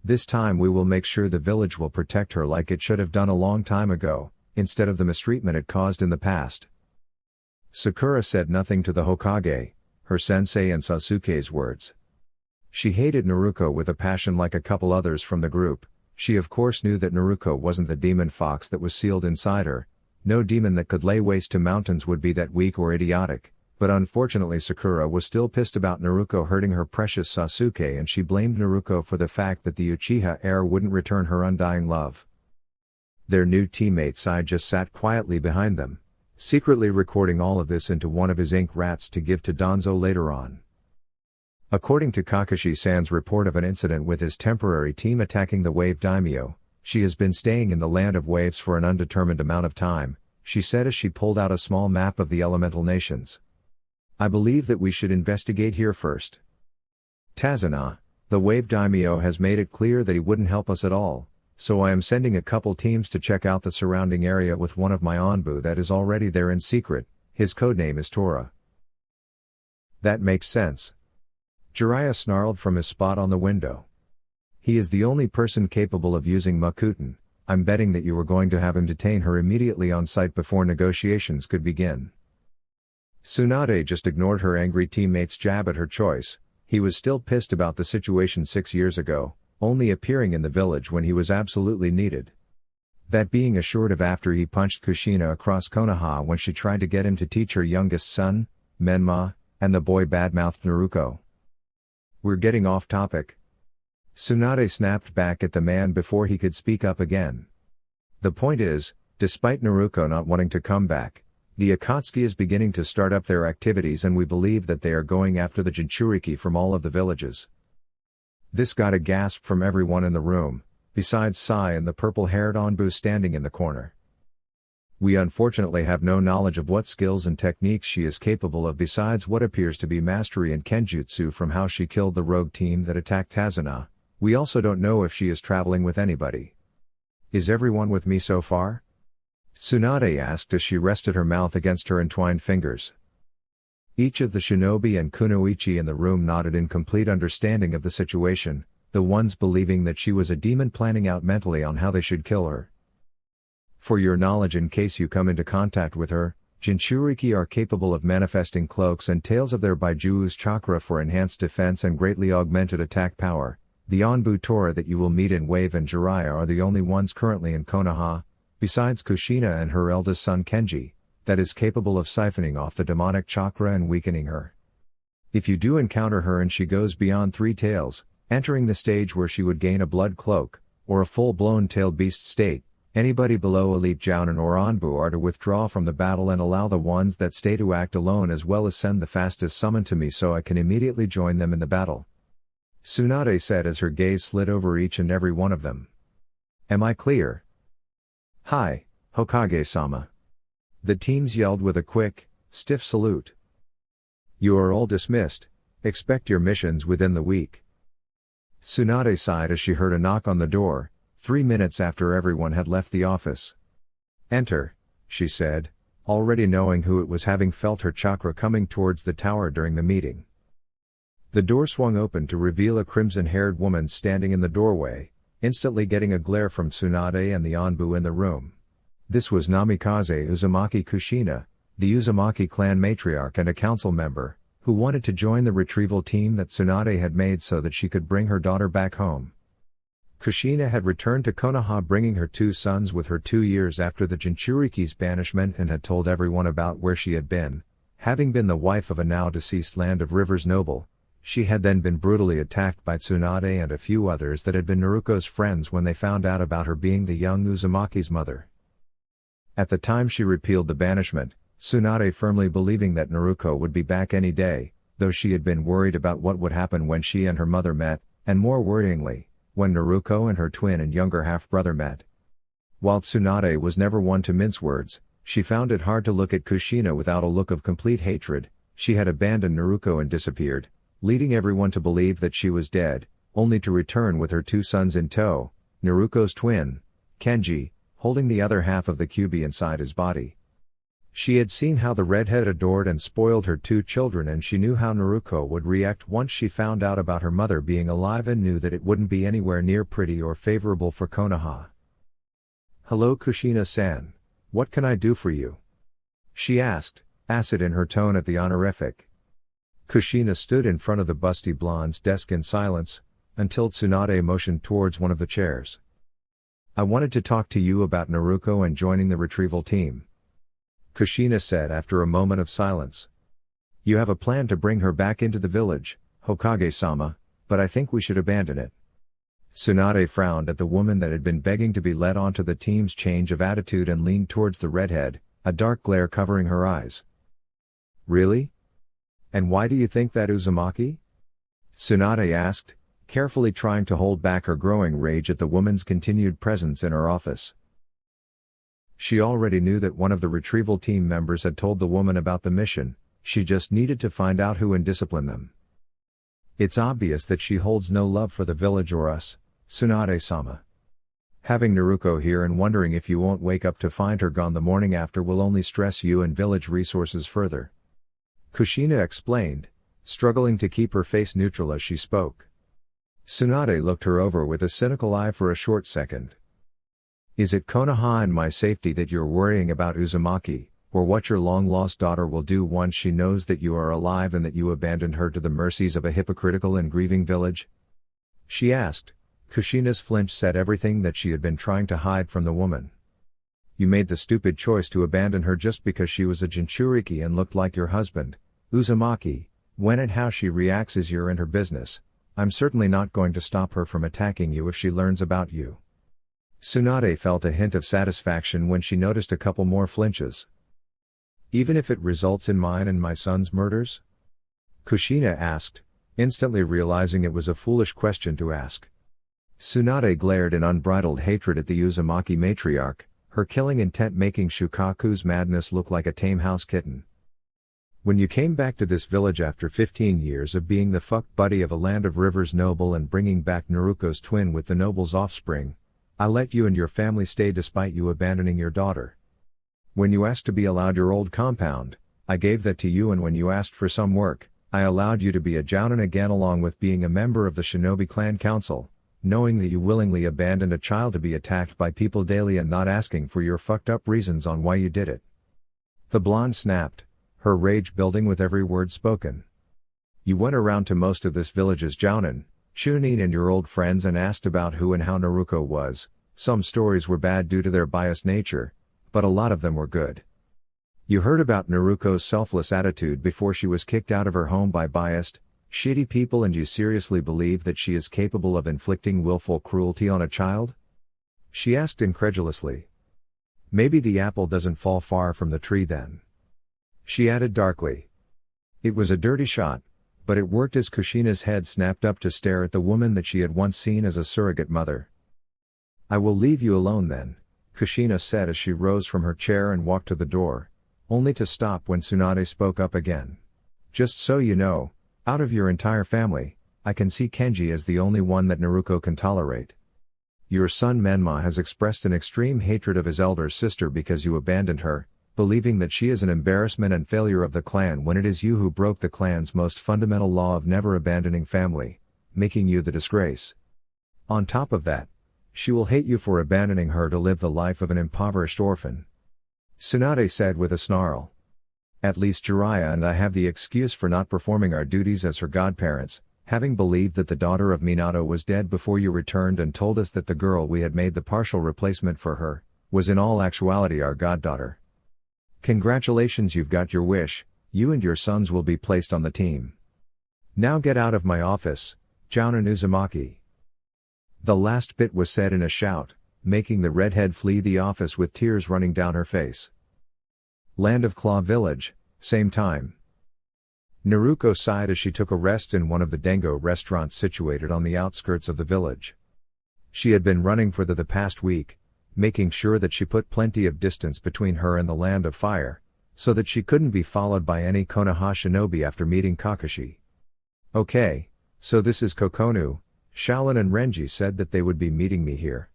This time we will make sure the village will protect her like it should have done a long time ago, instead of the mistreatment it caused in the past. Sakura said nothing to the Hokage, her sensei and Sasuke's words. She hated Naruko with a passion like a couple others from the group. She of course knew that Naruko wasn't the demon fox that was sealed inside her. No demon that could lay waste to mountains would be that weak or idiotic, but unfortunately Sakura was still pissed about Naruko hurting her precious Sasuke, and she blamed Naruko for the fact that the Uchiha heir wouldn't return her undying love. Their new teammate Sai just sat quietly behind them, secretly recording all of this into one of his ink rats to give to Danzo later on. According to Kakashi-san's report of an incident with his temporary team attacking the Wave Daimyo, she has been staying in the land of waves for an undetermined amount of time, she said as she pulled out a small map of the elemental nations. I believe that we should investigate here first. Tazuna, the Wave Daimyo, has made it clear that he wouldn't help us at all, so I am sending a couple teams to check out the surrounding area with one of my Anbu that is already there in secret. His codename is Tora. That makes sense. Jiraiya snarled from his spot on the window. He is the only person capable of using Makuten. I'm betting that you were going to have him detain her immediately on site before negotiations could begin. Tsunade just ignored her angry teammate's jab at her choice. He was still pissed about the situation 6 years ago, only appearing in the village when he was absolutely needed. That being assured of after he punched Kushina across Konoha when she tried to get him to teach her youngest son, Menma, and the boy badmouthed Naruko. We're getting off topic. Tsunade snapped back at the man before he could speak up again. The point is, despite Naruko not wanting to come back, the Akatsuki is beginning to start up their activities and we believe that they are going after the Jinchuriki from all of the villages. This got a gasp from everyone in the room, besides Sai and the purple-haired Anbu standing in the corner. We unfortunately have no knowledge of what skills and techniques she is capable of besides what appears to be mastery in Kenjutsu from how she killed the rogue team that attacked Tazuna. We also don't know if she is traveling with anybody. Is everyone with me so far? Tsunade asked as she rested her mouth against her entwined fingers. Each of the shinobi and kunoichi in the room nodded in complete understanding of the situation, the ones believing that she was a demon planning out mentally on how they should kill her. For your knowledge, in case you come into contact with her, Jinchuriki are capable of manifesting cloaks and tails of their Baiju's chakra for enhanced defense and greatly augmented attack power. The Anbu Tora that you will meet in Wave and Jiraiya are the only ones currently in Konoha, besides Kushina and her eldest son Kenji, that is capable of siphoning off the demonic chakra and weakening her. If you do encounter her and she goes beyond 3 tails, entering the stage where she would gain a blood cloak, or a full-blown tailed beast state, anybody below Elite Jounin or Anbu are to withdraw from the battle and allow the ones that stay to act alone as well as send the fastest summon to me so I can immediately join them in the battle. Tsunade said as her gaze slid over each and every one of them. Am I clear? Hi, Hokage-sama. The teams yelled with a quick, stiff salute. You are all dismissed, expect your missions within the week. Tsunade sighed as she heard a knock on the door, 3 minutes after everyone had left the office. Enter, she said, already knowing who it was having felt her chakra coming towards the tower during the meeting. The door swung open to reveal a crimson-haired woman standing in the doorway, instantly getting a glare from Tsunade and the Anbu in the room. This was Namikaze Uzumaki Kushina, the Uzumaki clan matriarch and a council member, who wanted to join the retrieval team that Tsunade had made so that she could bring her daughter back home. Kushina had returned to Konoha bringing her 2 sons with her 2 years after the Jinchuriki's banishment and had told everyone about where she had been. Having been the wife of a now-deceased Land of Rivers noble, she had then been brutally attacked by Tsunade and a few others that had been Naruko's friends when they found out about her being the young Uzumaki's mother. At the time she repealed the banishment, Tsunade firmly believing that Naruko would be back any day, though she had been worried about what would happen when she and her mother met, and more worryingly, when Naruko and her twin and younger half-brother met. While Tsunade was never one to mince words, she found it hard to look at Kushina without a look of complete hatred. She had abandoned Naruko and disappeared, leading everyone to believe that she was dead, only to return with her 2 sons in tow, Naruko's twin, Kenji, holding the other half of the Kyuubi inside his body. She had seen how the redhead adored and spoiled her 2 children and she knew how Naruko would react once she found out about her mother being alive and knew that it wouldn't be anywhere near pretty or favorable for Konoha. Hello Kushina-san, what can I do for you? She asked, acid in her tone at the honorific. Kushina stood in front of the busty blonde's desk in silence, until Tsunade motioned towards one of the chairs. I wanted to talk to you about Naruko and joining the retrieval team. Kushina said after a moment of silence. You have a plan to bring her back into the village, Hokage-sama, but I think we should abandon it. Tsunade frowned at the woman that had been begging to be led onto the team's change of attitude and leaned towards the redhead, a dark glare covering her eyes. Really? And why do you think that, Uzumaki? Tsunade asked, carefully trying to hold back her growing rage at the woman's continued presence in her office. She already knew that one of the retrieval team members had told the woman about the mission, she just needed to find out who and discipline them. It's obvious that she holds no love for the village or us, Tsunade-sama. Having Naruko here and wondering if you won't wake up to find her gone the morning after will only stress you and village resources further. Kushina explained, struggling to keep her face neutral as she spoke. Tsunade looked her over with a cynical eye for a short second. Is it Konoha and my safety that you're worrying about, Uzumaki, or what your long-lost daughter will do once she knows that you are alive and that you abandoned her to the mercies of a hypocritical and grieving village? She asked. Kushina's flinch said everything that she had been trying to hide from the woman. You made the stupid choice to abandon her just because she was a Jinchuriki and looked like your husband, Uzumaki. When and how she reacts is your and her business. I'm certainly not going to stop her from attacking you if she learns about you. Tsunade felt a hint of satisfaction when she noticed a couple more flinches. Even if it results in mine and my son's murders? Kushina asked, instantly realizing it was a foolish question to ask. Tsunade glared in unbridled hatred at the Uzumaki matriarch, her killing intent making Shukaku's madness look like a tame house kitten. When you came back to this village after 15 years of being the fuck buddy of a Land of Rivers noble and bringing back Naruko's twin with the noble's offspring, I let you and your family stay despite you abandoning your daughter. When you asked to be allowed your old compound, I gave that to you, and when you asked for some work, I allowed you to be a jounin again along with being a member of the Shinobi Clan Council, knowing that you willingly abandoned a child to be attacked by people daily and not asking for your fucked up reasons on why you did it. The blonde snapped, her rage building with every word spoken. You went around to most of this village's jounin, chunin and your old friends and asked about who and how Naruko was. Some stories were bad due to their biased nature, but a lot of them were good. You heard about Naruko's selfless attitude before she was kicked out of her home by biased, shitty people, and you seriously believe that she is capable of inflicting willful cruelty on a child? She asked incredulously. Maybe the apple doesn't fall far from the tree then. She added darkly. It was a dirty shot, but it worked as Kushina's head snapped up to stare at the woman that she had once seen as a surrogate mother. I will leave you alone then, Kushina said as she rose from her chair and walked to the door, only to stop when Tsunade spoke up again. Just so you know, out of your entire family, I can see Kenji as the only one that Naruko can tolerate. Your son Menma has expressed an extreme hatred of his elder sister because you abandoned her, believing that she is an embarrassment and failure of the clan when it is you who broke the clan's most fundamental law of never abandoning family, making you the disgrace. On top of that, she will hate you for abandoning her to live the life of an impoverished orphan. Tsunade said with a snarl. At least Jiraiya and I have the excuse for not performing our duties as her godparents, having believed that the daughter of Minato was dead before you returned and told us that the girl we had made the partial replacement for her, was in all actuality our goddaughter. Congratulations, you've got your wish, you and your sons will be placed on the team. Now get out of my office, Jounin Uzumaki. The last bit was said in a shout, making the redhead flee the office with tears running down her face. Land of Claw Village, same time. Naruko sighed as she took a rest in one of the Dengo restaurants situated on the outskirts of the village. She had been running for the past week, making sure that she put plenty of distance between her and the Land of Fire, so that she couldn't be followed by any Konoha shinobi after meeting Kakashi. Okay, so this is Kokonu. Shaolin and Renji said that they would be meeting me here.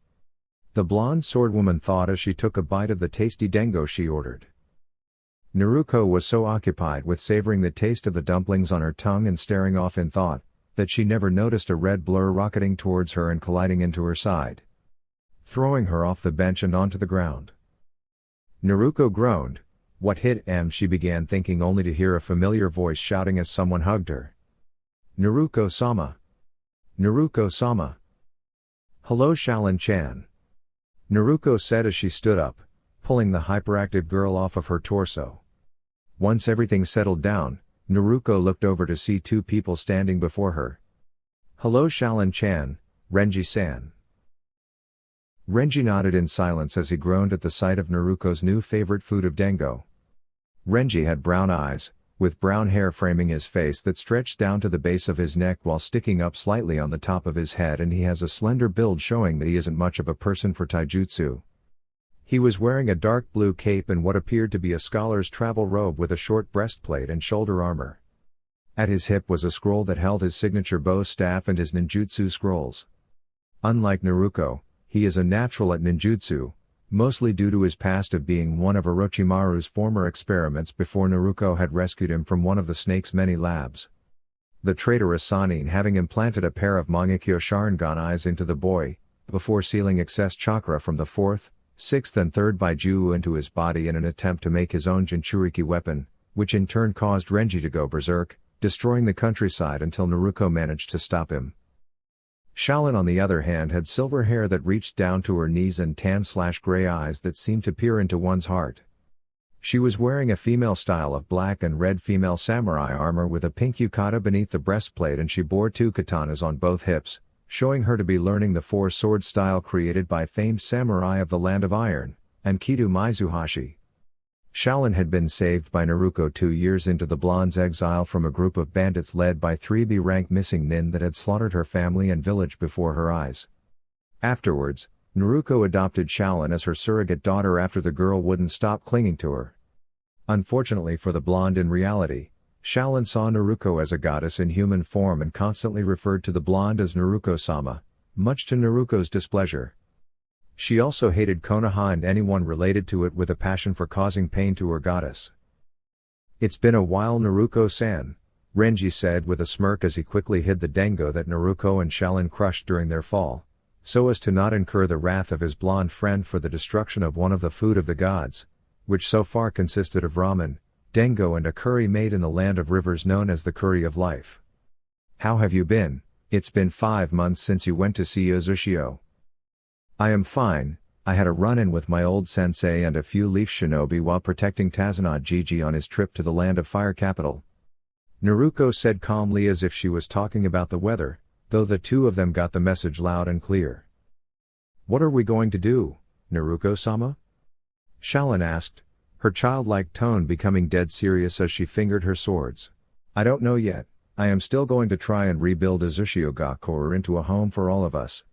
The blonde swordwoman thought as she took a bite of the tasty dengo she ordered. Naruko was so occupied with savoring the taste of the dumplings on her tongue and staring off in thought, that she never noticed a red blur rocketing towards her and colliding into her side, throwing her off the bench and onto the ground. Naruko groaned. What hit em? She began thinking, only to hear a familiar voice shouting as someone hugged her. Naruko-sama. Naruko-sama. Hello, Shaolin-chan. Naruko said as she stood up, pulling the hyperactive girl off of her torso. Once everything settled down, Naruko looked over to see two people standing before her. Hello, Shaolin-chan, Renji-san. Renji nodded in silence as he groaned at the sight of Naruko's new favorite food of dango. Renji had brown eyes, with brown hair framing his face that stretched down to the base of his neck while sticking up slightly on the top of his head, and he has a slender build showing that he isn't much of a person for taijutsu. He was wearing a dark blue cape and what appeared to be a scholar's travel robe with a short breastplate and shoulder armor. At his hip was a scroll that held his signature bow staff and his ninjutsu scrolls. Unlike Naruko, he is a natural at ninjutsu, mostly due to his past of being one of Orochimaru's former experiments before Naruko had rescued him from one of the snake's many labs. The traitorous Sannin having implanted a pair of Mangekyo Sharingan eyes into the boy, before sealing excess chakra from the 4th, 6th and 3rd Baiju into his body in an attempt to make his own Jinchuriki weapon, which in turn caused Renji to go berserk, destroying the countryside until Naruko managed to stop him. Shaolin on the other hand had silver hair that reached down to her knees and tan/gray eyes that seemed to peer into one's heart. She was wearing a female style of black and red female samurai armor with a pink yukata beneath the breastplate, and she bore 2 katanas on both hips, showing her to be learning the 4-sword style created by famed samurai of the Land of Iron, Enkidu Mizuhashi. Shaolin had been saved by Naruko 2 years into the blonde's exile from a group of bandits led by 3 B-rank missing nin that had slaughtered her family and village before her eyes. Afterwards, Naruko adopted Shaolin as her surrogate daughter after the girl wouldn't stop clinging to her. Unfortunately for the blonde, in reality, Shaolin saw Naruko as a goddess in human form and constantly referred to the blonde as Naruko-sama, much to Naruko's displeasure. She also hated Konoha and anyone related to it with a passion for causing pain to her goddess. "It's been a while, Naruko-san," Renji said with a smirk as he quickly hid the dango that Naruko and Shaolin crushed during their fall, so as to not incur the wrath of his blonde friend for the destruction of one of the food of the gods, which so far consisted of ramen, dango and a curry made in the land of rivers known as the Curry of Life. "How have you been? It's been 5 months since you went to see Uzushio." "I am fine. I had a run-in with my old sensei and a few leaf shinobi while protecting Tazunad Jiji on his trip to the Land of Fire capital," Naruko said calmly as if she was talking about the weather, though the two of them got the message loud and clear. "What are we going to do, Naruko-sama?" Shaolin asked, her childlike tone becoming dead serious as she fingered her swords. "I don't know yet. I am still going to try and rebuild Uzushio Gakure into a home for all of us,"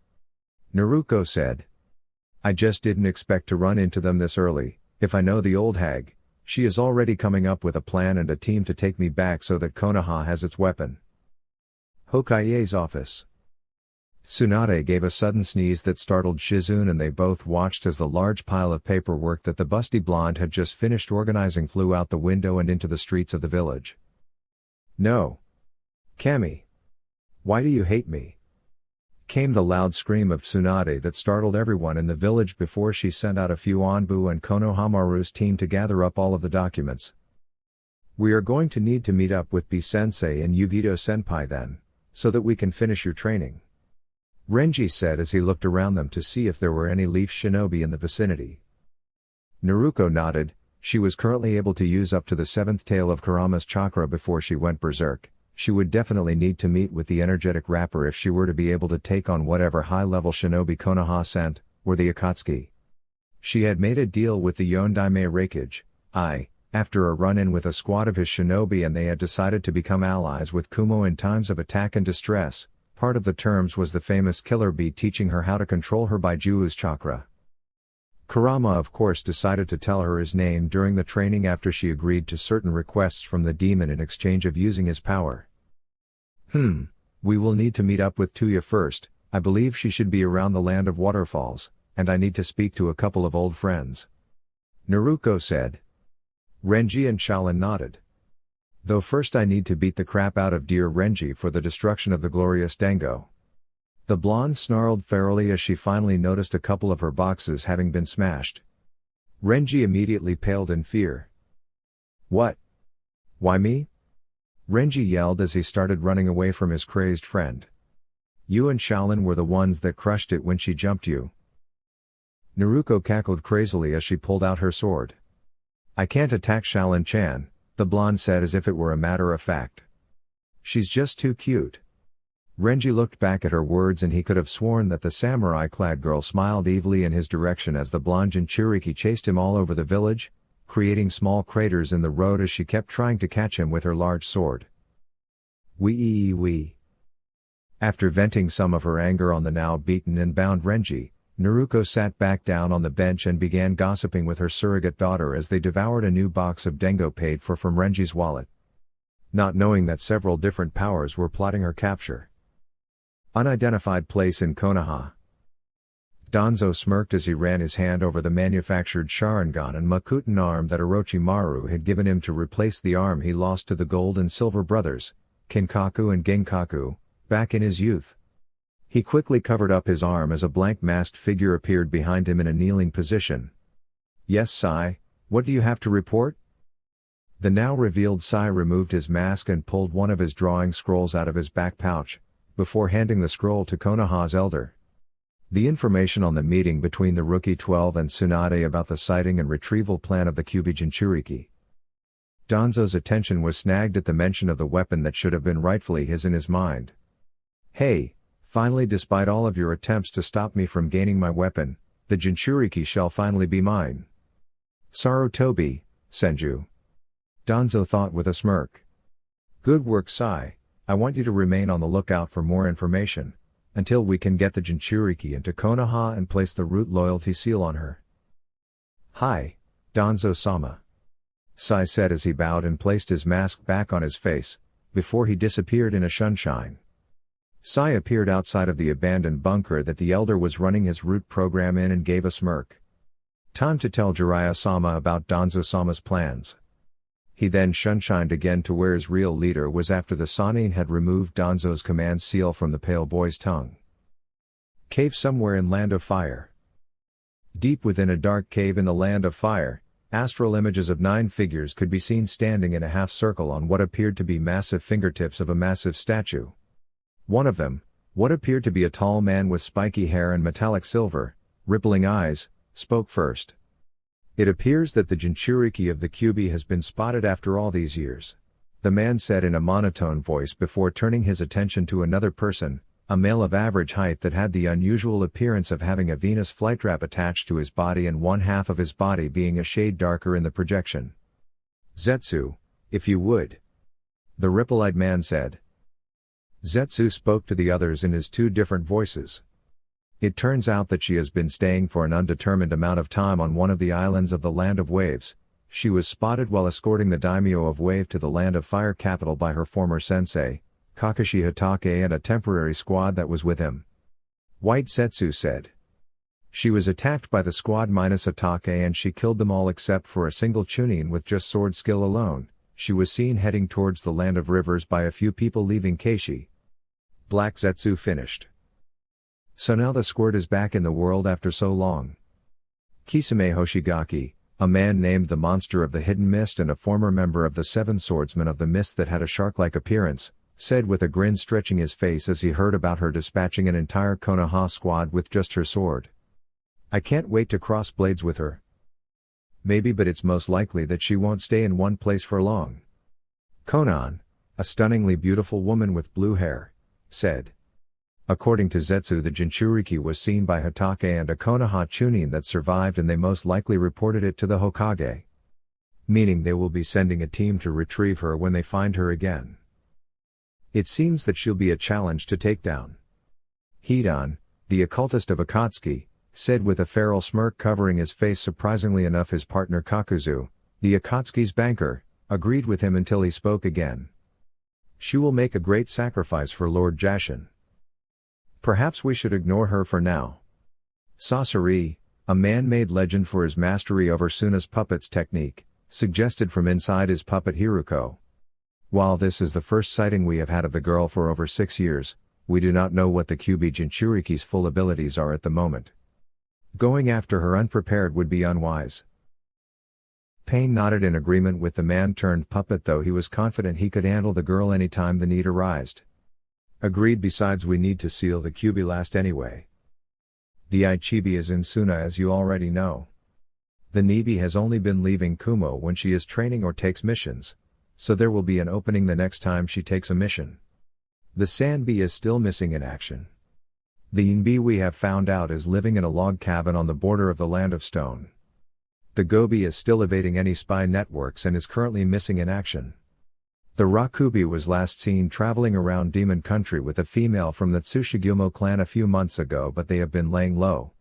Naruko said. "I just didn't expect to run into them this early. If I know the old hag, she is already coming up with a plan and a team to take me back so that Konoha has its weapon." Hokage's office. Tsunade gave a sudden sneeze that startled Shizune, and they both watched as the large pile of paperwork that the busty blonde had just finished organizing flew out the window and into the streets of the village. "No. Kami. Why do you hate me?" came the loud scream of Tsunade that startled everyone in the village before she sent out a few Anbu and Konohamaru's team to gather up all of the documents. "We are going to need to meet up with B-sensei and Yugito-senpai then, so that we can finish your training," Renji said as he looked around them to see if there were any leaf shinobi in the vicinity. Naruko nodded. She was currently able to use up to the 7th tail of Kurama's chakra before she went berserk. She would definitely need to meet with the energetic rapper if she were to be able to take on whatever high-level shinobi Konoha sent, or the Akatsuki. She had made a deal with the Yondaime Raikage, after a run-in with a squad of his shinobi, and they had decided to become allies with Kumo in times of attack and distress. Part of the terms was the famous Killer Bee teaching her how to control her Baiju's chakra. Kurama of course decided to tell her his name during the training after she agreed to certain requests from the demon in exchange of using his power. We will need to meet up with Tuya first. I believe she should be around the Land of Waterfalls, and I need to speak to a couple of old friends," Naruko said. Renji and Shaolin nodded. "Though first I need to beat the crap out of dear Renji for the destruction of the glorious dango," the blonde snarled ferally as she finally noticed a couple of her boxes having been smashed. Renji immediately paled in fear. "What? Why me?" Renji yelled as he started running away from his crazed friend. "You and Shaolin were the ones that crushed it when she jumped you." Naruko cackled crazily as she pulled out her sword. "I can't attack Shaolin-chan," the blonde said as if it were a matter of fact. "She's just too cute." Renji looked back at her words and he could have sworn that the samurai-clad girl smiled evilly in his direction as the blonde Jinchuriki chased him all over the village, creating small craters in the road as she kept trying to catch him with her large sword. Wee. After venting some of her anger on the now beaten and bound Renji, Naruko sat back down on the bench and began gossiping with her surrogate daughter as they devoured a new box of dengo paid for from Renji's wallet. Not knowing that several different powers were plotting her capture. Unidentified place in Konoha. Danzo smirked as he ran his hand over the manufactured Sharingan and Makuten arm that Orochimaru had given him to replace the arm he lost to the Gold and Silver brothers, Kinkaku and Genkaku, back in his youth. He quickly covered up his arm as a blank masked figure appeared behind him in a kneeling position. Yes, Sai, what do you have to report? The now revealed Sai removed his mask and pulled one of his drawing scrolls out of his back pouch, before handing the scroll to Konoha's elder. The information on the meeting between the Rookie 12 and Tsunade about the sighting and retrieval plan of the Kyuubi Jinchuriki. Danzo's attention was snagged at the mention of the weapon that should have been rightfully his in his mind. Hey, finally, despite all of your attempts to stop me from gaining my weapon, the Jinchuriki shall finally be mine. Sarutobi, Senju. Danzo thought with a smirk. Good work, Sai. I want you to remain on the lookout for more information, until we can get the Jinchuriki into Konoha and place the root loyalty seal on her. Hi, Danzo-sama. Sai said as he bowed and placed his mask back on his face, before he disappeared in a sunshine. Sai appeared outside of the abandoned bunker that the elder was running his root program in and gave a smirk. Time to tell Jiraiya-sama about Danzo-sama's plans. He then sunshined again to where his real leader was after the Sannin had removed Danzo's command seal from the pale boy's tongue. Cave somewhere in Land of Fire. Deep within a dark cave in the Land of Fire, astral images of 9 figures could be seen standing in a half circle on what appeared to be massive fingertips of a massive statue. One of them, what appeared to be a tall man with spiky hair and metallic silver, rippling eyes, spoke first. It appears that the Jinchuriki of the Kyuubi has been spotted after all these years. The man said in a monotone voice before turning his attention to another person, a male of average height that had the unusual appearance of having a Venus flytrap attached to his body and one half of his body being a shade darker in the projection. Zetsu, if you would. The ripple-eyed man said. Zetsu spoke to the others in his 2 different voices. It turns out that she has been staying for an undetermined amount of time on one of the islands of the Land of Waves. She was spotted while escorting the daimyo of Wave to the Land of Fire capital by her former sensei, Kakashi Hatake, and a temporary squad that was with him. White Zetsu said. She was attacked by the squad minus Hatake and she killed them all except for a single Chunin with just sword skill alone. She was seen heading towards the Land of Rivers by a few people leaving Keishi. Black Zetsu finished. So now the squirt is back in the world after so long. Kisame Hoshigaki, a man named the Monster of the Hidden Mist and a former member of the 7 Swordsmen of the Mist that had a shark-like appearance, said with a grin stretching his face as he heard about her dispatching an entire Konoha squad with just her sword. I can't wait to cross blades with her. Maybe, but it's most likely that she won't stay in one place for long. Konan, a stunningly beautiful woman with blue hair, said. According to Zetsu, the Jinchuriki was seen by Hatake and a Konoha Chunin that survived and they most likely reported it to the Hokage. Meaning they will be sending a team to retrieve her when they find her again. It seems that she'll be a challenge to take down. Hidan, the occultist of Akatsuki, said with a feral smirk covering his face. Surprisingly enough, his partner Kakuzu, the Akatsuki's banker, agreed with him until he spoke again. She will make a great sacrifice for Lord Jashin. Perhaps we should ignore her for now. Sasori, a man-made legend for his mastery over Suna's puppets technique, suggested from inside his puppet Hiruko. While this is the first sighting we have had of the girl for over 6 years, we do not know what the Kyuubi Jinchuriki's full abilities are at the moment. Going after her unprepared would be unwise. Pain nodded in agreement with the man-turned-puppet, though he was confident he could handle the girl any time the need arised. Agreed. Besides, we need to seal the Kyuubi last anyway. The Ichibi is in Suna, as you already know. The Nibi has only been leaving Kumo when she is training or takes missions, so there will be an opening the next time she takes a mission. The Sanbi is still missing in action. The Inbi we have found out is living in a log cabin on the border of the Land of Stone. The Gobi is still evading any spy networks and is currently missing in action. The Rakubi was last seen traveling around Demon Country with a female from the Tsushigumo clan a few months ago, but they have been laying low.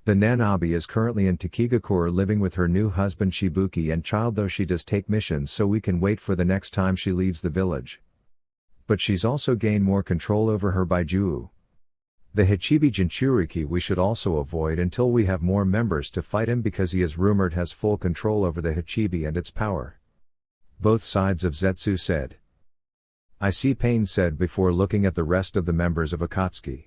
The Nanabi is currently in Takigakure living with her new husband Shibuki and child, though she does take missions, so we can wait for the next time she leaves the village. But she's also gained more control over her Baiju. The Hichibi Jinchuriki we should also avoid until we have more members to fight him, because he is rumored has full control over the Hichibi and its power. Both sides of Zetsu said. I see, Pain said before looking at the rest of the members of Akatsuki.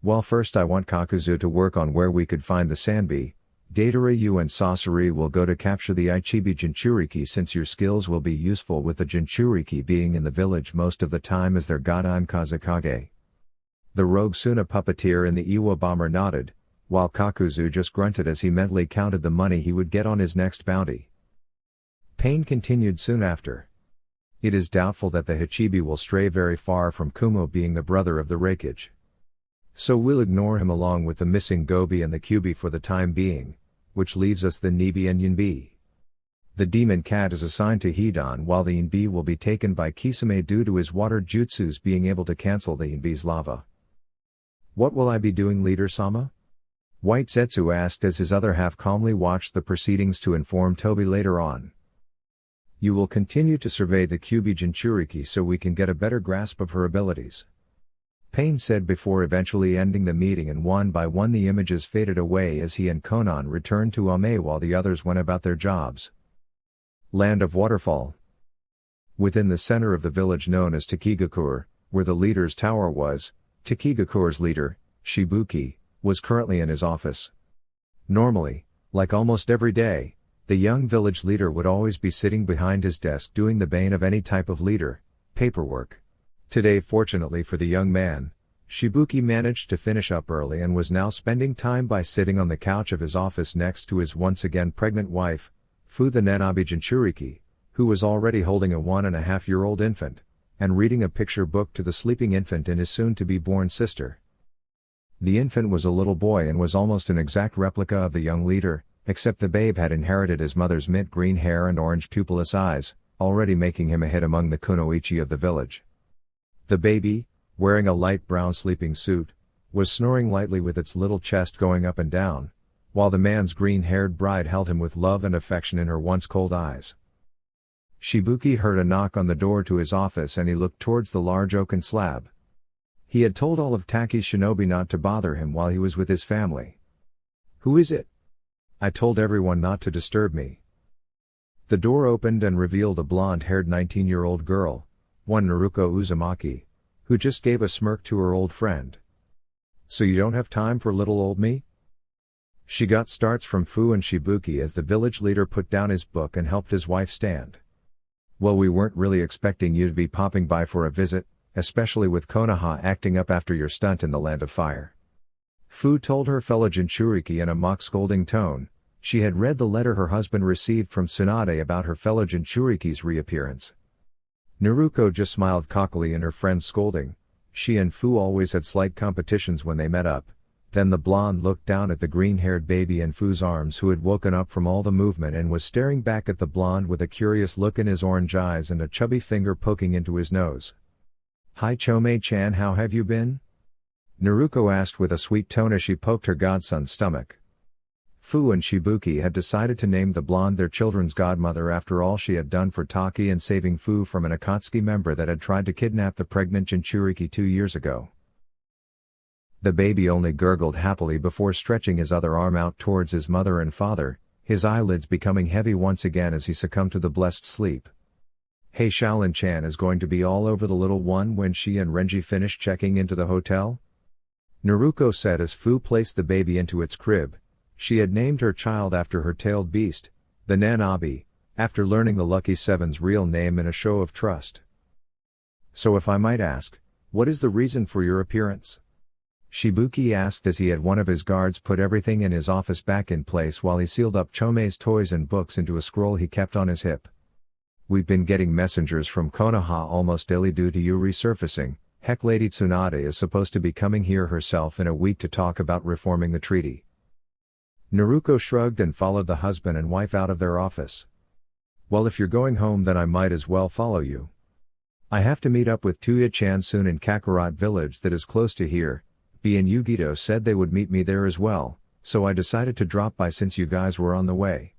Well, first I want Kakuzu to work on where we could find the Sanbi. Datara, you and Sasori will go to capture the Ichibi Jinchuriki, since your skills will be useful with the Jinchuriki being in the village most of the time as their god. I'm Kazekage. The rogue Suna puppeteer and the Iwa bomber nodded, while Kakuzu just grunted as he mentally counted the money he would get on his next bounty. Pain continued soon after. It is doubtful that the Hichibi will stray very far from Kumo, being the brother of the Reikage. So we'll ignore him along with the missing Gobi and the Kyubi for the time being, which leaves us the Nibi and Yunbi. The demon cat is assigned to Hidan, while the Yunbi will be taken by Kisame due to his water jutsus being able to cancel the Yunbi's lava. What will I be doing, Leader-sama? White Zetsu asked as his other half calmly watched the proceedings to inform Toby later on. You will continue to survey the Kyubi Jinchuriki so we can get a better grasp of her abilities. Pain said before eventually ending the meeting, and one by one the images faded away as he and Konan returned to Ame while the others went about their jobs. Land of Waterfall. Within the center of the village known as Takigakure, where the leader's tower was, Takigakure's leader, Shibuki, was currently in his office. Normally, like almost every day, the young village leader would always be sitting behind his desk doing the bane of any type of leader, paperwork. Today, fortunately for the young man, Shibuki managed to finish up early and was now spending time by sitting on the couch of his office next to his once again pregnant wife, Fu the Nanabi Jinchuriki, who was already holding a 1.5-year-old infant, and reading a picture book to the sleeping infant and his soon-to-be-born sister. The infant was a little boy and was almost an exact replica of the young leader, except the babe had inherited his mother's mint green hair and orange pupilless eyes, already making him a hit among the kunoichi of the village. The baby, wearing a light brown sleeping suit, was snoring lightly with its little chest going up and down, while the man's green-haired bride held him with love and affection in her once cold eyes. Shibuki heard a knock on the door to his office and he looked towards the large oaken slab. He had told all of Taki's shinobi not to bother him while he was with his family. Who is it? I told everyone not to disturb me. The door opened and revealed a blonde-haired 19-year-old girl, one Naruko Uzumaki, who just gave a smirk to her old friend. So you don't have time for little old me? She got starts from Fu and Shibuki as the village leader put down his book and helped his wife stand. Well, we weren't really expecting you to be popping by for a visit, especially with Konoha acting up after your stunt in the Land of Fire. Fu told her fellow Jinchuriki in a mock-scolding tone. She had read the letter her husband received from Tsunade about her fellow Jinchuriki's reappearance. Naruko just smiled cockily in her friend's scolding. She and Fu always had slight competitions when they met up. Then the blonde looked down at the green-haired baby in Fu's arms, who had woken up from all the movement and was staring back at the blonde with a curious look in his orange eyes and a chubby finger poking into his nose. Hi Chome-chan, how have you been? Naruko asked with a sweet tone as she poked her godson's stomach. Fu and Shibuki had decided to name the blonde their children's godmother after all she had done for Taki and saving Fu from an Akatsuki member that had tried to kidnap the pregnant Jinchuriki 2 years ago. The baby only gurgled happily before stretching his other arm out towards his mother and father, his eyelids becoming heavy once again as he succumbed to the blessed sleep. Hey, Shaolin-chan is going to be all over the little one when she and Renji finish checking into the hotel? Naruko said as Fu placed the baby into its crib. She had named her child after her tailed beast, the Nanabi, after learning the Lucky Seven's real name in a show of trust. So if I might ask, what is the reason for your appearance? Shibuki asked as he had one of his guards put everything in his office back in place while he sealed up Chome's toys and books into a scroll he kept on his hip. We've been getting messengers from Konoha almost daily due to you resurfacing, Heck, Lady Tsunade is supposed to be coming here herself in a week to talk about reforming the treaty. Naruko shrugged and followed the husband and wife out of their office. Well, if you're going home then I might as well follow you. I have to meet up with Tuya-chan soon in Kakarot village that is close to here. B and Yugito said they would meet me there as well, so I decided to drop by since you guys were on the way.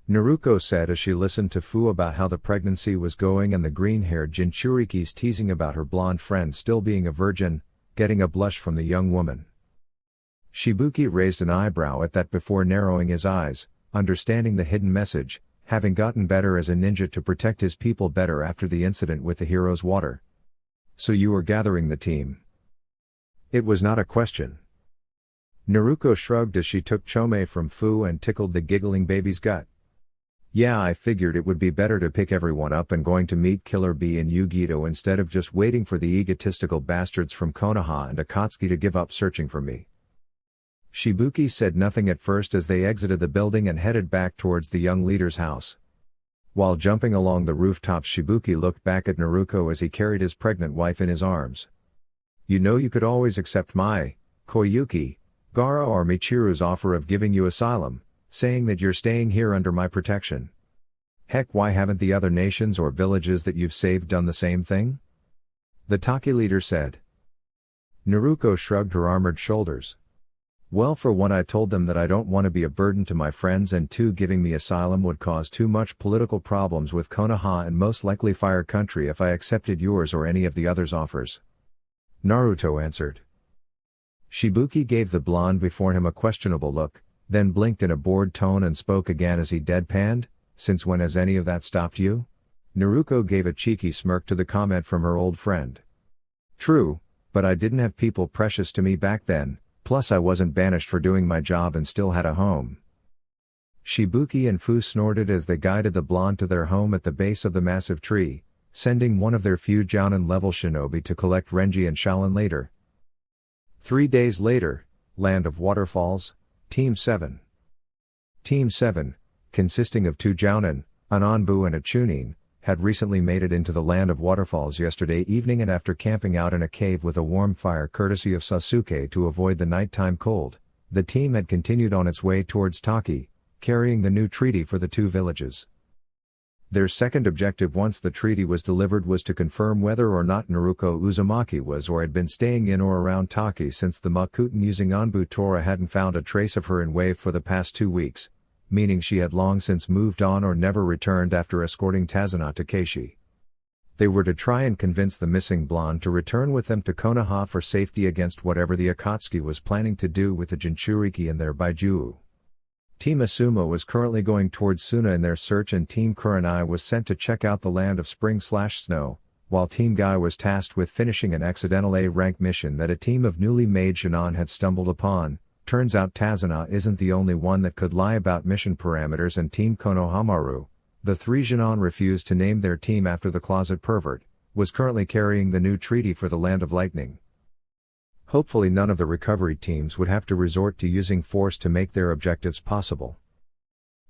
Naruko said as she listened to Fu about how the pregnancy was going and the green-haired Jinchuriki's teasing about her blonde friend still being a virgin, getting a blush from the young woman. Shibuki raised an eyebrow at that before narrowing his eyes, understanding the hidden message, having gotten better as a ninja to protect his people better after the incident with the hero's water. So you were gathering the team? It was not a question. Naruko shrugged as she took chome from Fu and tickled the giggling baby's gut. Yeah, I figured it would be better to pick everyone up and going to meet Killer B and Yugito instead of just waiting for the egotistical bastards from Konoha and Akatsuki to give up searching for me. Shibuki said nothing at first as they exited the building and headed back towards the young leader's house. While jumping along the rooftops, Shibuki looked back at Naruko as he carried his pregnant wife in his arms. You know, you could always accept my, Koyuki, Gaara or Michiru's offer of giving you asylum, saying that you're staying here under my protection. Heck, why haven't the other nations or villages that you've saved done the same thing? The Taki leader said. Naruko shrugged her armored shoulders. Well, for one, I told them that I don't want to be a burden to my friends, and two, giving me asylum would cause too much political problems with Konoha and most likely Fire Country if I accepted yours or any of the others' offers. Naruto answered. Shibuki gave the blonde before him a questionable look, then blinked in a bored tone and spoke again as he deadpanned, "Since when has any of that stopped you?" Naruko gave a cheeky smirk to the comment from her old friend. True, but I didn't have people precious to me back then, plus I wasn't banished for doing my job and still had a home. Shibuki and Fu snorted as they guided the blonde to their home at the base of the massive tree, sending one of their few Jounin-level shinobi to collect Renji and Shaolin later. 3 days later, Land of Waterfalls, Team 7. Team 7, consisting of 2 Jounin, an Anbu and a Chunin, had recently made it into the Land of Waterfalls yesterday evening, and after camping out in a cave with a warm fire courtesy of Sasuke to avoid the nighttime cold, the team had continued on its way towards Taki, carrying the new treaty for the 2 villages. Their second objective once the treaty was delivered was to confirm whether or not Naruko Uzumaki was or had been staying in or around Taki, since the Makuten using Anbu Tora hadn't found a trace of her in Wave for the past 2 weeks, meaning she had long since moved on or never returned after escorting Tazuna to Keishi. They were to try and convince the missing blonde to return with them to Konoha for safety against whatever the Akatsuki was planning to do with the Jinchuriki and their Baijuu. Team Asuma was currently going towards Suna in their search, and Team Kurenai was sent to check out the land of spring/snow, while Team Guy was tasked with finishing an accidental A-rank mission that a team of newly made Jonin had stumbled upon. Turns out Tazuna isn't the only one that could lie about mission parameters, and Team Konohamaru, the 3 Jonin refused to name their team after the closet pervert, was currently carrying the new treaty for the Land of Lightning. Hopefully none of the recovery teams would have to resort to using force to make their objectives possible.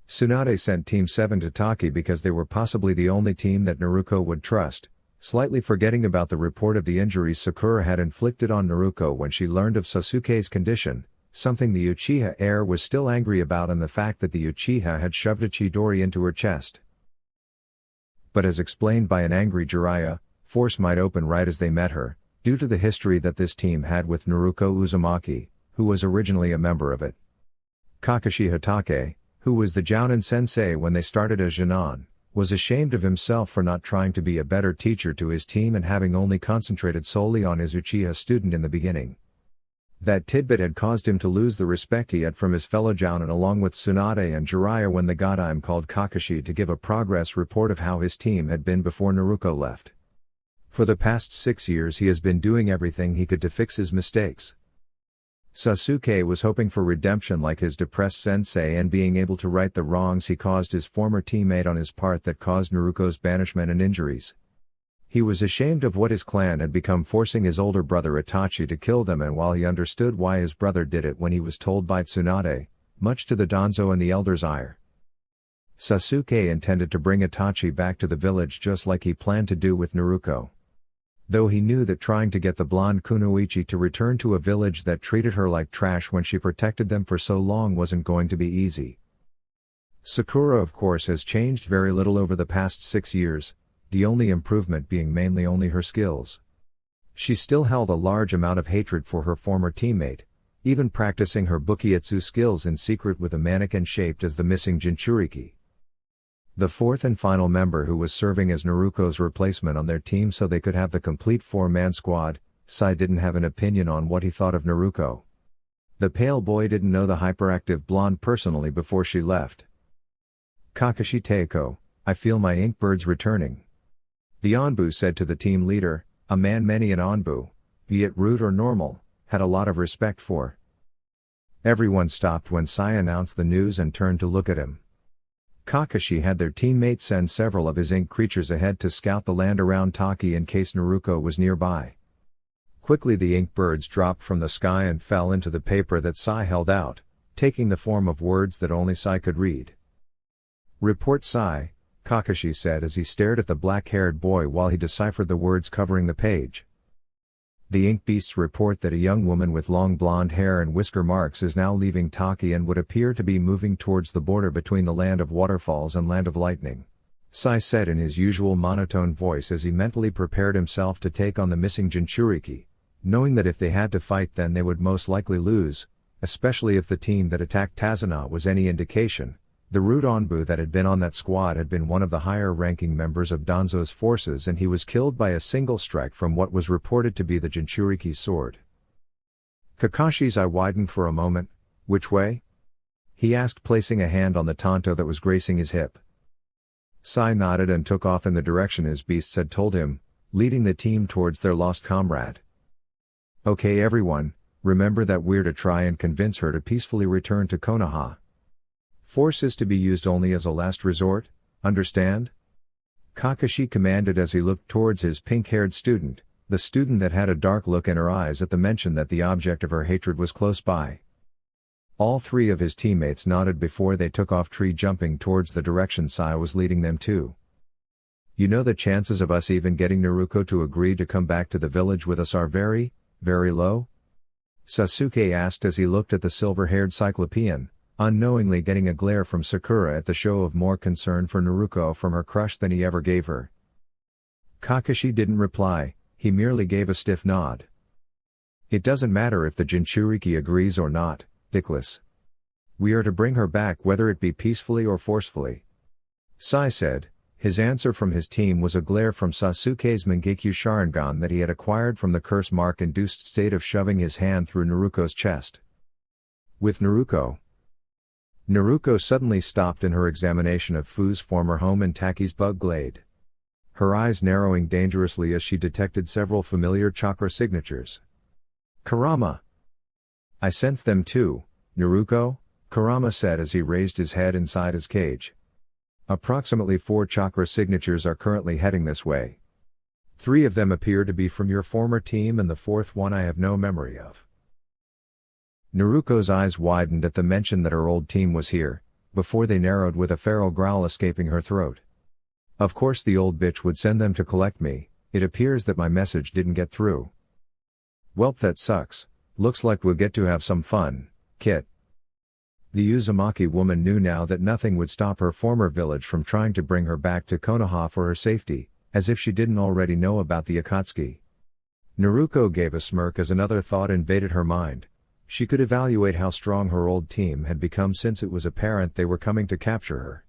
Tsunade sent Team 7 to Taki because they were possibly the only team that Naruko would trust, slightly forgetting about the report of the injuries Sakura had inflicted on Naruko when she learned of Sasuke's condition, something the Uchiha heir was still angry about, and the fact that the Uchiha had shoved a Chidori into her chest. But as explained by an angry Jiraiya, force might open right as they met her, due to the history that this team had with Naruko Uzumaki, who was originally a member of it. Kakashi Hatake, who was the Jounin sensei when they started as Jonin, was ashamed of himself for not trying to be a better teacher to his team and having only concentrated solely on his Uchiha student in the beginning. That tidbit had caused him to lose the respect he had from his fellow Jounin, along with Tsunade and Jiraiya, when the Godime called Kakashi to give a progress report of how his team had been before Naruko left. For the past 6 years he has been doing everything he could to fix his mistakes. Sasuke was hoping for redemption like his depressed sensei, and being able to right the wrongs he caused his former teammate on his part that caused Naruko's banishment and injuries. He was ashamed of what his clan had become, forcing his older brother Itachi to kill them, and while he understood why his brother did it when he was told by Tsunade, much to the Danzo and the elders' ire, Sasuke intended to bring Itachi back to the village just like he planned to do with Naruko. though he knew that trying to get the blonde kunoichi to return to a village that treated her like trash when she protected them for so long wasn't going to be easy. Sakura of course has changed very little over the past 6 years, the only improvement being mainly only her skills. She still held a large amount of hatred for her former teammate, even practicing her bukietsu skills in secret with a mannequin shaped as the missing Jinchuriki. The fourth and final member who was serving as Naruko's replacement on their team so they could have the complete 4-man squad, Sai didn't have an opinion on what he thought of Naruko. The pale boy didn't know the hyperactive blonde personally before she left. Kakashi Teiko, I feel my ink birds returning. The Onbu said to the team leader, a man many an Onbu, be it rude or normal, had a lot of respect for. Everyone stopped when Sai announced the news and turned to look at him. Kakashi had their teammates send several of his ink creatures ahead to scout the land around Taki in case Naruko was nearby. Quickly the ink birds dropped from the sky and fell into the paper that Sai held out, taking the form of words that only Sai could read. Report Sai, Kakashi said as he stared at the black-haired boy while he deciphered the words covering the page. The ink beasts report that a young woman with long blonde hair and whisker marks is now leaving Taki and would appear to be moving towards the border between the land of waterfalls and land of lightning. Sai said in his usual monotone voice as he mentally prepared himself to take on the missing Jinchuriki, knowing that if they had to fight then they would most likely lose, especially if the team that attacked Tazuna was any indication. The rude Onbu that had been on that squad had been one of the higher-ranking members of Danzo's forces and he was killed by a single strike from what was reported to be the Jinchuriki's sword. Kakashi's eye widened for a moment. Which way? He asked, placing a hand on the tanto that was gracing his hip. Sai nodded and took off in the direction his beasts had told him, leading the team towards their lost comrade. Okay everyone, remember that we're to try and convince her to peacefully return to Konoha. Force is to be used only as a last resort, understand? Kakashi commanded as he looked towards his pink-haired student, the student that had a dark look in her eyes at the mention that the object of her hatred was close by. All three of his teammates nodded before they took off tree jumping towards the direction Sai was leading them to. You know the chances of us even getting Naruko to agree to come back to the village with us are very, very low? Sasuke asked as he looked at the silver-haired Cyclopean, unknowingly getting a glare from Sakura at the show of more concern for Naruko from her crush than he ever gave her. Kakashi didn't reply, he merely gave a stiff nod. It doesn't matter if the Jinchuriki agrees or not, Dickless. We are to bring her back whether it be peacefully or forcefully. Sai said. His answer from his team was a glare from Sasuke's Mangekyo Sharingan that he had acquired from the curse mark-induced state of shoving his hand through Naruko's chest. With Naruko. Naruko suddenly stopped in her examination of Fu's former home in Taki's Bug Glade. Her eyes narrowing dangerously as she detected several familiar chakra signatures. Kurama! I sense them too, Naruko, Kurama said as he raised his head inside his cage. Approximately 4 chakra signatures are currently heading this way. 3 of them appear to be from your former team and the 4th one I have no memory of. Naruko's eyes widened at the mention that her old team was here, before they narrowed with a feral growl escaping her throat. Of course the old bitch would send them to collect me, it appears that my message didn't get through. Welp, that sucks, looks like we'll get to have some fun, Kit. The Uzumaki woman knew now that nothing would stop her former village from trying to bring her back to Konoha for her safety, as if she didn't already know about the Akatsuki. Naruko gave a smirk as another thought invaded her mind. She could evaluate how strong her old team had become since it was apparent they were coming to capture her.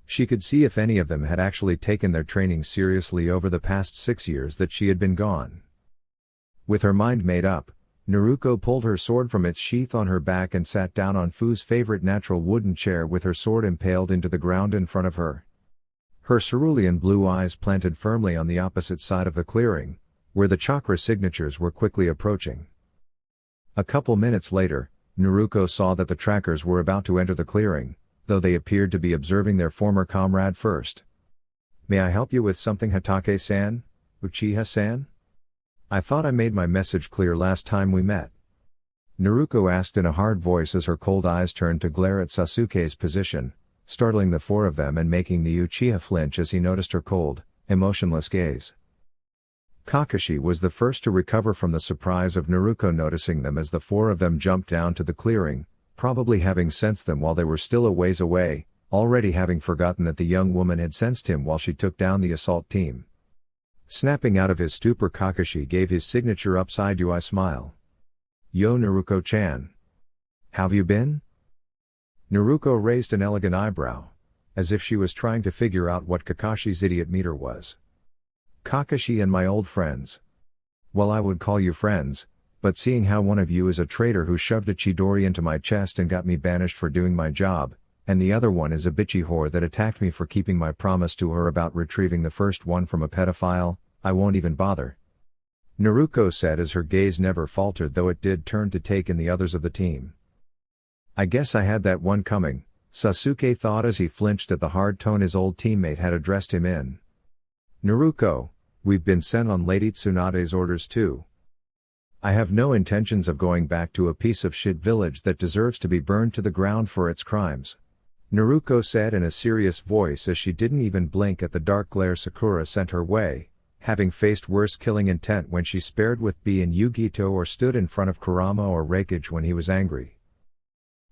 She could see if any of them had actually taken their training seriously over the past 6 years that she had been gone. With her mind made up, Naruko pulled her sword from its sheath on her back and sat down on Fu's favorite natural wooden chair with her sword impaled into the ground in front of her. Her cerulean blue eyes planted firmly on the opposite side of the clearing, where the chakra signatures were quickly approaching. A couple minutes later, Naruko saw that the trackers were about to enter the clearing, though they appeared to be observing their former comrade first. May I help you with something, Hatake-san? Uchiha-san? I thought I made my message clear last time we met. Naruko asked in a hard voice as her cold eyes turned to glare at Sasuke's position, startling the 4 of them and making the Uchiha flinch as he noticed her cold, emotionless gaze. Kakashi was the first to recover from the surprise of Naruko noticing them as the four of them jumped down to the clearing, probably having sensed them while they were still a ways away, already having forgotten that the young woman had sensed him while she took down the assault team. Snapping out of his stupor, Kakashi gave his signature upside-ui smile. "Yo Naruko-chan. How've you been?" Naruko raised an elegant eyebrow, as if she was trying to figure out what Kakashi's idiot meter was. "Kakashi and my old friends. Well, I would call you friends, but seeing how one of you is a traitor who shoved a Chidori into my chest and got me banished for doing my job, and the other one is a bitchy whore that attacked me for keeping my promise to her about retrieving the first one from a pedophile, I won't even bother," Naruko said as her gaze never faltered, though it did turn to take in the others of the team. "I guess I had that one coming," Sasuke thought as he flinched at the hard tone his old teammate had addressed him in. "Naruko, we've been sent on Lady Tsunade's orders too. I have no intentions of going back to a piece of shit village that deserves to be burned to the ground for its crimes," Naruko said in a serious voice as she didn't even blink at the dark glare Sakura sent her way, having faced worse killing intent when she spared with B and Yugito or stood in front of Kurama or Reikage when he was angry.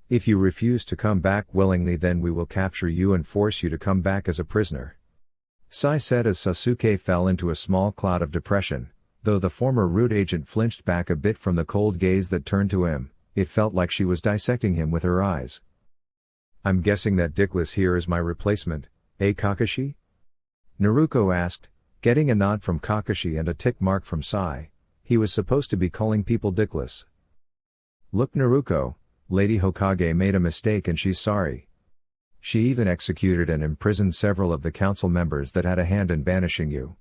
"If you refuse to come back willingly, then we will capture you and force you to come back as a prisoner," Sai said as Sasuke fell into a small cloud of depression. Though the former root agent flinched back a bit from the cold gaze that turned to him, it felt like she was dissecting him with her eyes. "I'm guessing that Dickless here is my replacement, eh Kakashi?" Naruko asked, getting a nod from Kakashi and a tick mark from Sai. He was supposed to be calling people Dickless. "Look Naruko, Lady Hokage made a mistake and she's sorry. She even executed and imprisoned several of the council members that had a hand in banishing you.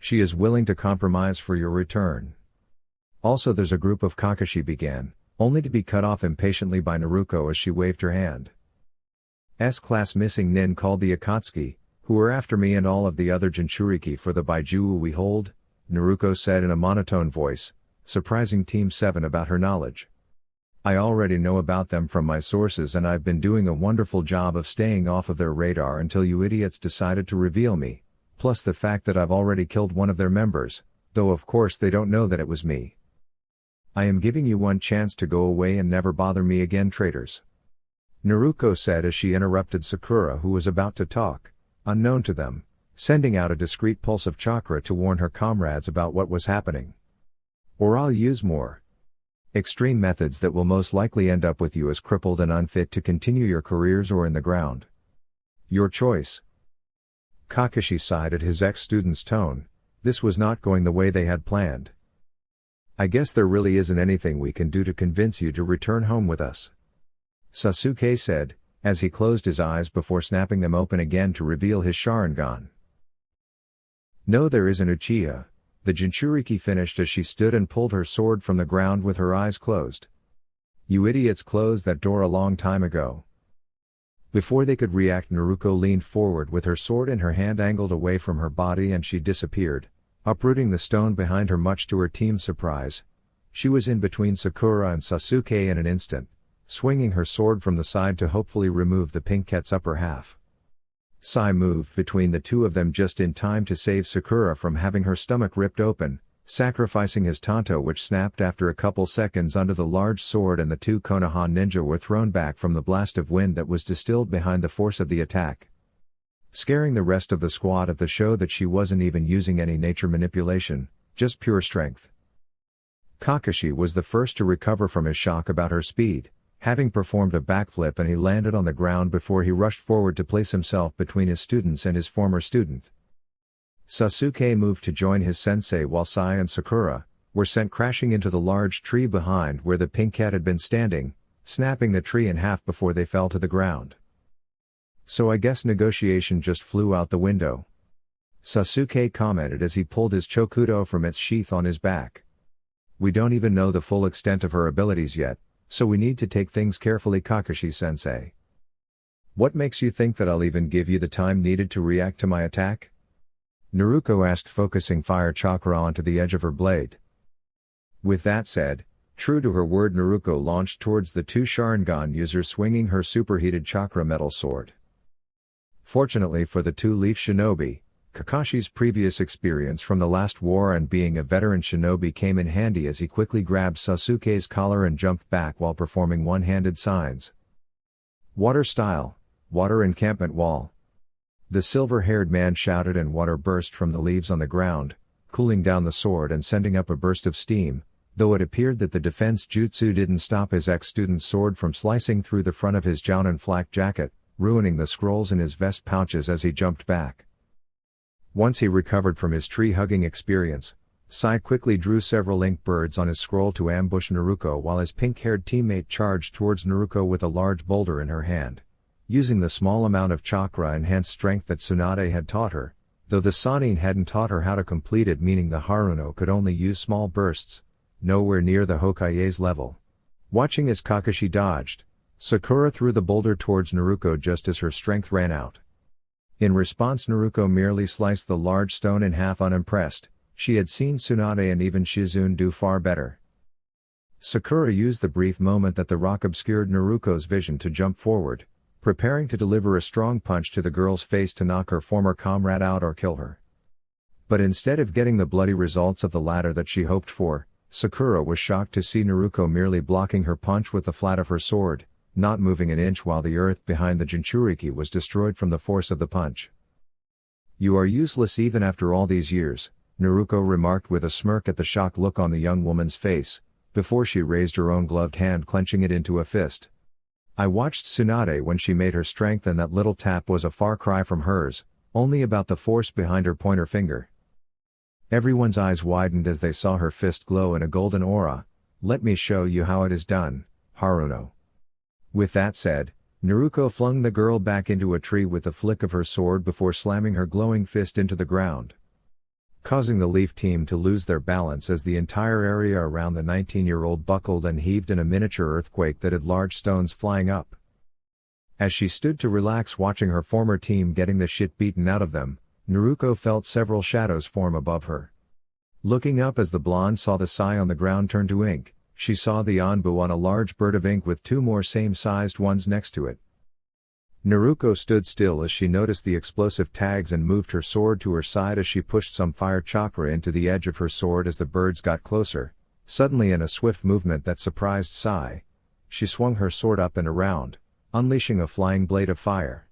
She is willing to compromise for your return. Also there's a group of," Kakashi began, only to be cut off impatiently by Naruko as she waved her hand. "S-class missing nin called the Akatsuki, who are after me and all of the other Jinchuriki for the Baiju we hold," Naruko said in a monotone voice, surprising Team 7 about her knowledge. "I already know about them from my sources and I've been doing a wonderful job of staying off of their radar until you idiots decided to reveal me, plus the fact that I've already killed one of their members, though of course they don't know that it was me. I am giving you one chance to go away and never bother me again, traitors," Naruko said as she interrupted Sakura, who was about to talk, unknown to them, sending out a discreet pulse of chakra to warn her comrades about what was happening. "Or I'll use more extreme methods that will most likely end up with you as crippled and unfit to continue your careers or in the ground. Your choice." Kakashi sighed at his ex-student's tone. This was not going the way they had planned. "I guess there really isn't anything we can do to convince you to return home with us," Sasuke said, as he closed his eyes before snapping them open again to reveal his Sharingan. "No, there isn't, Uchiha," the Jinchuriki finished as she stood and pulled her sword from the ground with her eyes closed. "You idiots closed that door a long time ago." Before they could react, Naruko leaned forward with her sword in her hand angled away from her body and she disappeared, uprooting the stone behind her much to her team's surprise. She was in between Sakura and Sasuke in an instant, swinging her sword from the side to hopefully remove the pink cat's upper half. Sai moved between the two of them just in time to save Sakura from having her stomach ripped open, sacrificing his tanto, which snapped after a couple seconds under the large sword, and the two Konoha ninja were thrown back from the blast of wind that was distilled behind the force of the attack, scaring the rest of the squad at the show that she wasn't even using any nature manipulation, just pure strength. Kakashi was the first to recover from his shock about her speed, having performed a backflip, and he landed on the ground before he rushed forward to place himself between his students and his former student. Sasuke moved to join his sensei while Sai and Sakura were sent crashing into the large tree behind where the pink cat had been standing, snapping the tree in half before they fell to the ground. "So I guess negotiation just flew out the window," Sasuke commented as he pulled his chokudo from its sheath on his back. "We don't even know the full extent of her abilities yet, so we need to take things carefully, Kakashi-sensei." "What makes you think that I'll even give you the time needed to react to my attack?" Naruko asked, focusing fire chakra onto the edge of her blade. With that said, true to her word, Naruko launched towards the two Sharingan users swinging her superheated chakra metal sword. Fortunately for the two-leaf shinobi, Kakashi's previous experience from the last war and being a veteran shinobi came in handy as he quickly grabbed Sasuke's collar and jumped back while performing one-handed signs. Water style, water encampment wall. The silver-haired man shouted and water burst from the leaves on the ground, cooling down the sword and sending up a burst of steam, though it appeared that the defense jutsu didn't stop his ex-student's sword from slicing through the front of his jounin flak jacket, ruining the scrolls in his vest pouches as he jumped back. Once he recovered from his tree-hugging experience, Sai quickly drew several ink birds on his scroll to ambush Naruko while his pink-haired teammate charged towards Naruko with a large boulder in her hand. Using the small amount of chakra-enhanced strength that Tsunade had taught her, though the Sannin hadn't taught her how to complete it, meaning the Haruno could only use small bursts, nowhere near the Hokage's level. Watching as Kakashi dodged, Sakura threw the boulder towards Naruko just as her strength ran out. In response, Naruko merely sliced the large stone in half, unimpressed. She had seen Tsunade and even Shizune do far better. Sakura used the brief moment that the rock obscured Naruko's vision to jump forward, preparing to deliver a strong punch to the girl's face to knock her former comrade out or kill her. But instead of getting the bloody results of the latter that she hoped for, Sakura was shocked to see Naruko merely blocking her punch with the flat of her sword, not moving an inch while the earth behind the Jinchuriki was destroyed from the force of the punch. "You are useless even after all these years," Naruko remarked with a smirk at the shocked look on the young woman's face, before she raised her own gloved hand, clenching it into a fist. "I watched Tsunade when she made her strength, and that little tap was a far cry from hers, only about the force behind her pointer finger." Everyone's eyes widened as they saw her fist glow in a golden aura. "Let me show you how it is done, Haruno." With that said, Naruko flung the girl back into a tree with the flick of her sword before slamming her glowing fist into the ground, causing the Leaf team to lose their balance as the entire area around the 19-year-old buckled and heaved in a miniature earthquake that had large stones flying up. As she stood to relax watching her former team getting the shit beaten out of them, Naruko felt several shadows form above her. Looking up as the blonde saw the Sai on the ground turn to ink, she saw the Anbu on a large bird of ink with two more same-sized ones next to it. Naruko stood still as she noticed the explosive tags and moved her sword to her side as she pushed some fire chakra into the edge of her sword as the birds got closer. Suddenly, in a swift movement that surprised Sai, she swung her sword up and around, unleashing a flying blade of fire.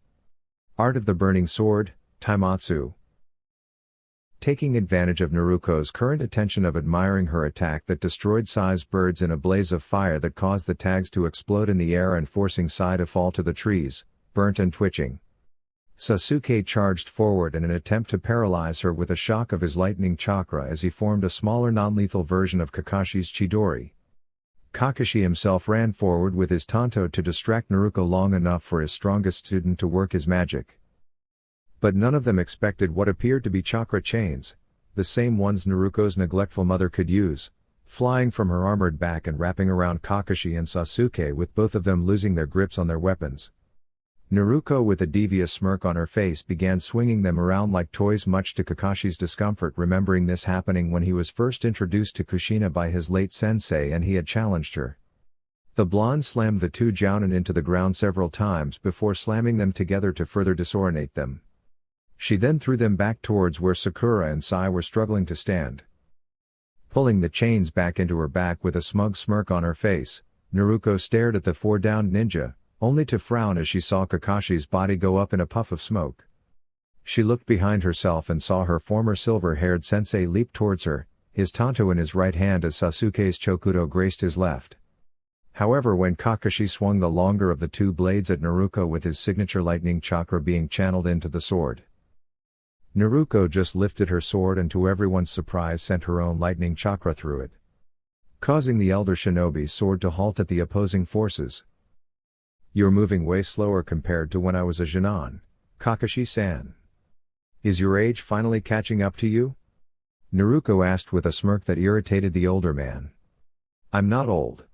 Art of the Burning Sword, Taimatsu. Taking advantage of Naruko's current attention of admiring her attack that destroyed Sai's birds in a blaze of fire that caused the tags to explode in the air and forcing Sai to fall to the trees, burnt and twitching. Sasuke charged forward in an attempt to paralyze her with a shock of his lightning chakra as he formed a smaller non-lethal version of Kakashi's Chidori. Kakashi himself ran forward with his Tanto to distract Naruko long enough for his strongest student to work his magic. But none of them expected what appeared to be chakra chains, the same ones Naruko's neglectful mother could use, flying from her armored back and wrapping around Kakashi and Sasuke, with both of them losing their grips on their weapons. Naruko, with a devious smirk on her face, began swinging them around like toys, much to Kakashi's discomfort, remembering this happening when he was first introduced to Kushina by his late sensei and he had challenged her. The blonde slammed the two jounin into the ground several times before slamming them together to further disorient them. She then threw them back towards where Sakura and Sai were struggling to stand. Pulling the chains back into her back with a smug smirk on her face, Naruko stared at the four downed ninja, only to frown as she saw Kakashi's body go up in a puff of smoke. She looked behind herself and saw her former silver-haired sensei leap towards her, his Tanto in his right hand as Sasuke's Chokudo graced his left. However, when Kakashi swung the longer of the two blades at Naruko with his signature lightning chakra being channeled into the sword, Naruko just lifted her sword and to everyone's surprise sent her own lightning chakra through it, causing the elder shinobi's sword to halt at the opposing forces. "You're moving way slower compared to when I was a Jinan, Kakashi-san. Is your age finally catching up to you?" Naruko asked with a smirk that irritated the older man. "I'm not old,"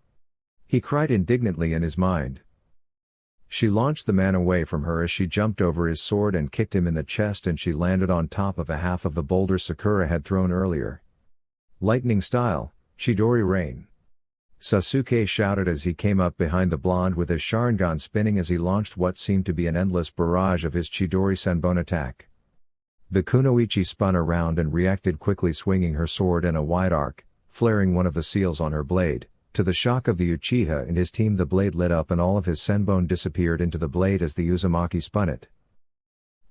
he cried indignantly in his mind. She launched the man away from her as she jumped over his sword and kicked him in the chest, and she landed on top of a half of the boulder Sakura had thrown earlier. "Lightning style, Chidori Rain," Sasuke shouted as he came up behind the blonde with his Sharingan spinning as he launched what seemed to be an endless barrage of his Chidori Senbon attack. The kunoichi spun around and reacted quickly, swinging her sword in a wide arc, flaring one of the seals on her blade. To the shock of the Uchiha and his team, the blade lit up and all of his senbon disappeared into the blade as the Uzumaki spun it.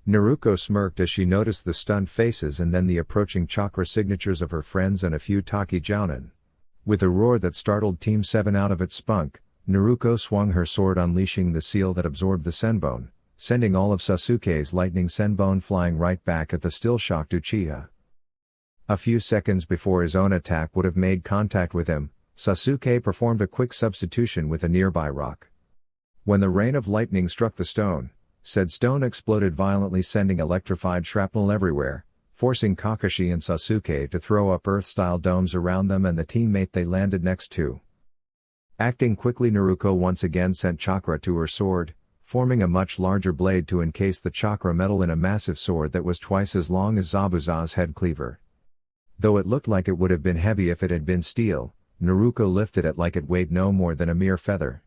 Naruko smirked as she noticed the stunned faces and then the approaching chakra signatures of her friends and a few Taki jounin. With a roar that startled Team 7 out of its spunk, Naruko swung her sword, unleashing the seal that absorbed the senbon, sending all of Sasuke's lightning senbon flying right back at the still shocked Uchiha. A few seconds before his own attack would have made contact with him, Sasuke performed a quick substitution with a nearby rock. When the rain of lightning struck the stone, said stone exploded violently, sending electrified shrapnel everywhere, forcing Kakashi and Sasuke to throw up Earth-style domes around them and the teammate they landed next to. Acting quickly, Naruko once again sent chakra to her sword, forming a much larger blade to encase the chakra metal in a massive sword that was twice as long as Zabuza's head cleaver. Though it looked like it would have been heavy if it had been steel, Naruko lifted it like it weighed no more than a mere feather.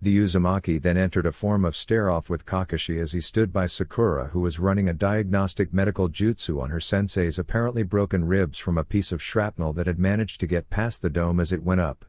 The Uzumaki then entered a form of stare-off with Kakashi as he stood by Sakura, who was running a diagnostic medical jutsu on her sensei's apparently broken ribs from a piece of shrapnel that had managed to get past the dome as it went up.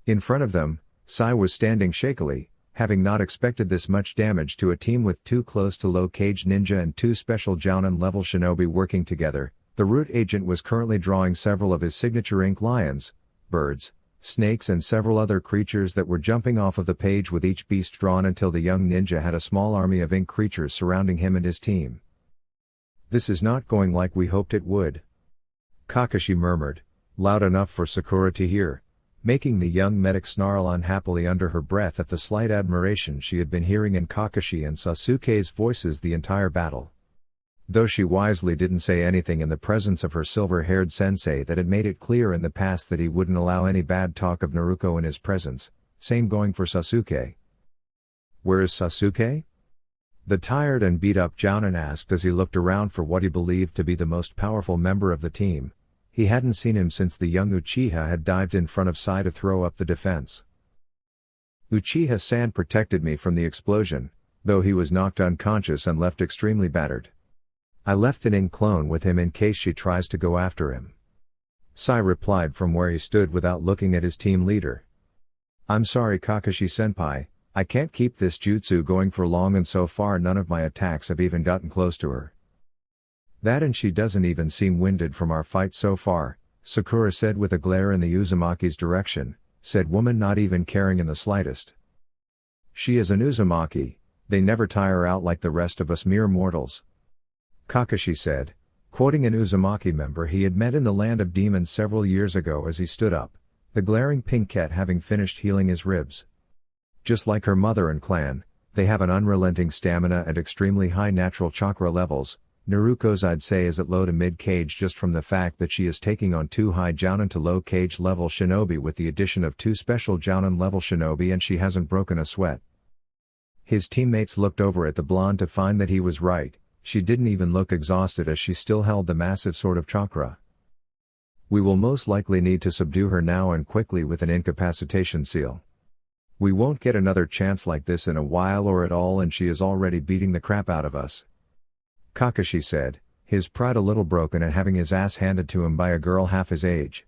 In front of them, Sai was standing shakily, having not expected this much damage to a team with 2 close-to-low cage ninja and 2 special jounin-level shinobi working together. The root agent was currently drawing several of his signature ink lions, birds, snakes and several other creatures that were jumping off of the page with each beast drawn until the young ninja had a small army of ink creatures surrounding him and his team. "This is not going like we hoped it would," Kakashi murmured, loud enough for Sakura to hear, making the young medic snarl unhappily under her breath at the slight admiration she had been hearing in Kakashi and Sasuke's voices the entire battle. Though she wisely didn't say anything in the presence of her silver-haired sensei that had made it clear in the past that he wouldn't allow any bad talk of Naruko in his presence, same going for Sasuke. "Where is Sasuke?" the tired and beat-up jounin asked as he looked around for what he believed to be the most powerful member of the team. He hadn't seen him since the young Uchiha had dived in front of Sai to throw up the defense. "Uchiha-san protected me from the explosion, though he was knocked unconscious and left extremely battered. I left an ink clone with him in case she tries to go after him," Sai replied from where he stood without looking at his team leader. "I'm sorry Kakashi-senpai, I can't keep this jutsu going for long and so far none of my attacks have even gotten close to her." "That and she doesn't even seem winded from our fight so far," Sakura said with a glare in the Uzumaki's direction, said woman not even caring in the slightest. "She is an Uzumaki, they never tire out like the rest of us mere mortals," Kakashi said, quoting an Uzumaki member he had met in the Land of Demons several years ago as he stood up, the glaring pink cat having finished healing his ribs. "Just like her mother and clan, they have an unrelenting stamina and extremely high natural chakra levels. Naruko's I'd say is at low to mid cage just from the fact that she is taking on 2 high jounin to low cage level shinobi with the addition of 2 special jounin level shinobi and she hasn't broken a sweat." His teammates looked over at the blonde to find that he was right. She didn't even look exhausted as she still held the massive sword of chakra. "We will most likely need to subdue her now and quickly with an incapacitation seal. We won't get another chance like this in a while or at all and she is already beating the crap out of us," Kakashi said, his pride a little broken at having his ass handed to him by a girl half his age.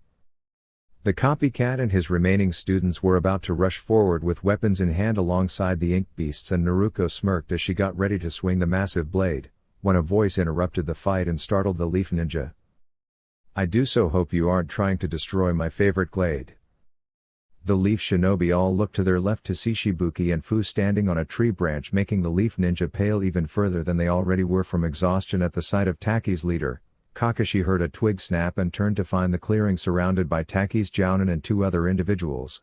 The copycat and his remaining students were about to rush forward with weapons in hand alongside the ink beasts and Naruko smirked as she got ready to swing the massive blade, when a voice interrupted the fight and startled the Leaf Ninja. "I do so hope you aren't trying to destroy my favorite glade." The Leaf Shinobi all looked to their left to see Shibuki and Fu standing on a tree branch, making the Leaf Ninja pale even further than they already were from exhaustion at the sight of Taki's leader. Kakashi heard a twig snap and turned to find the clearing surrounded by Taki's jounin and 2 other individuals.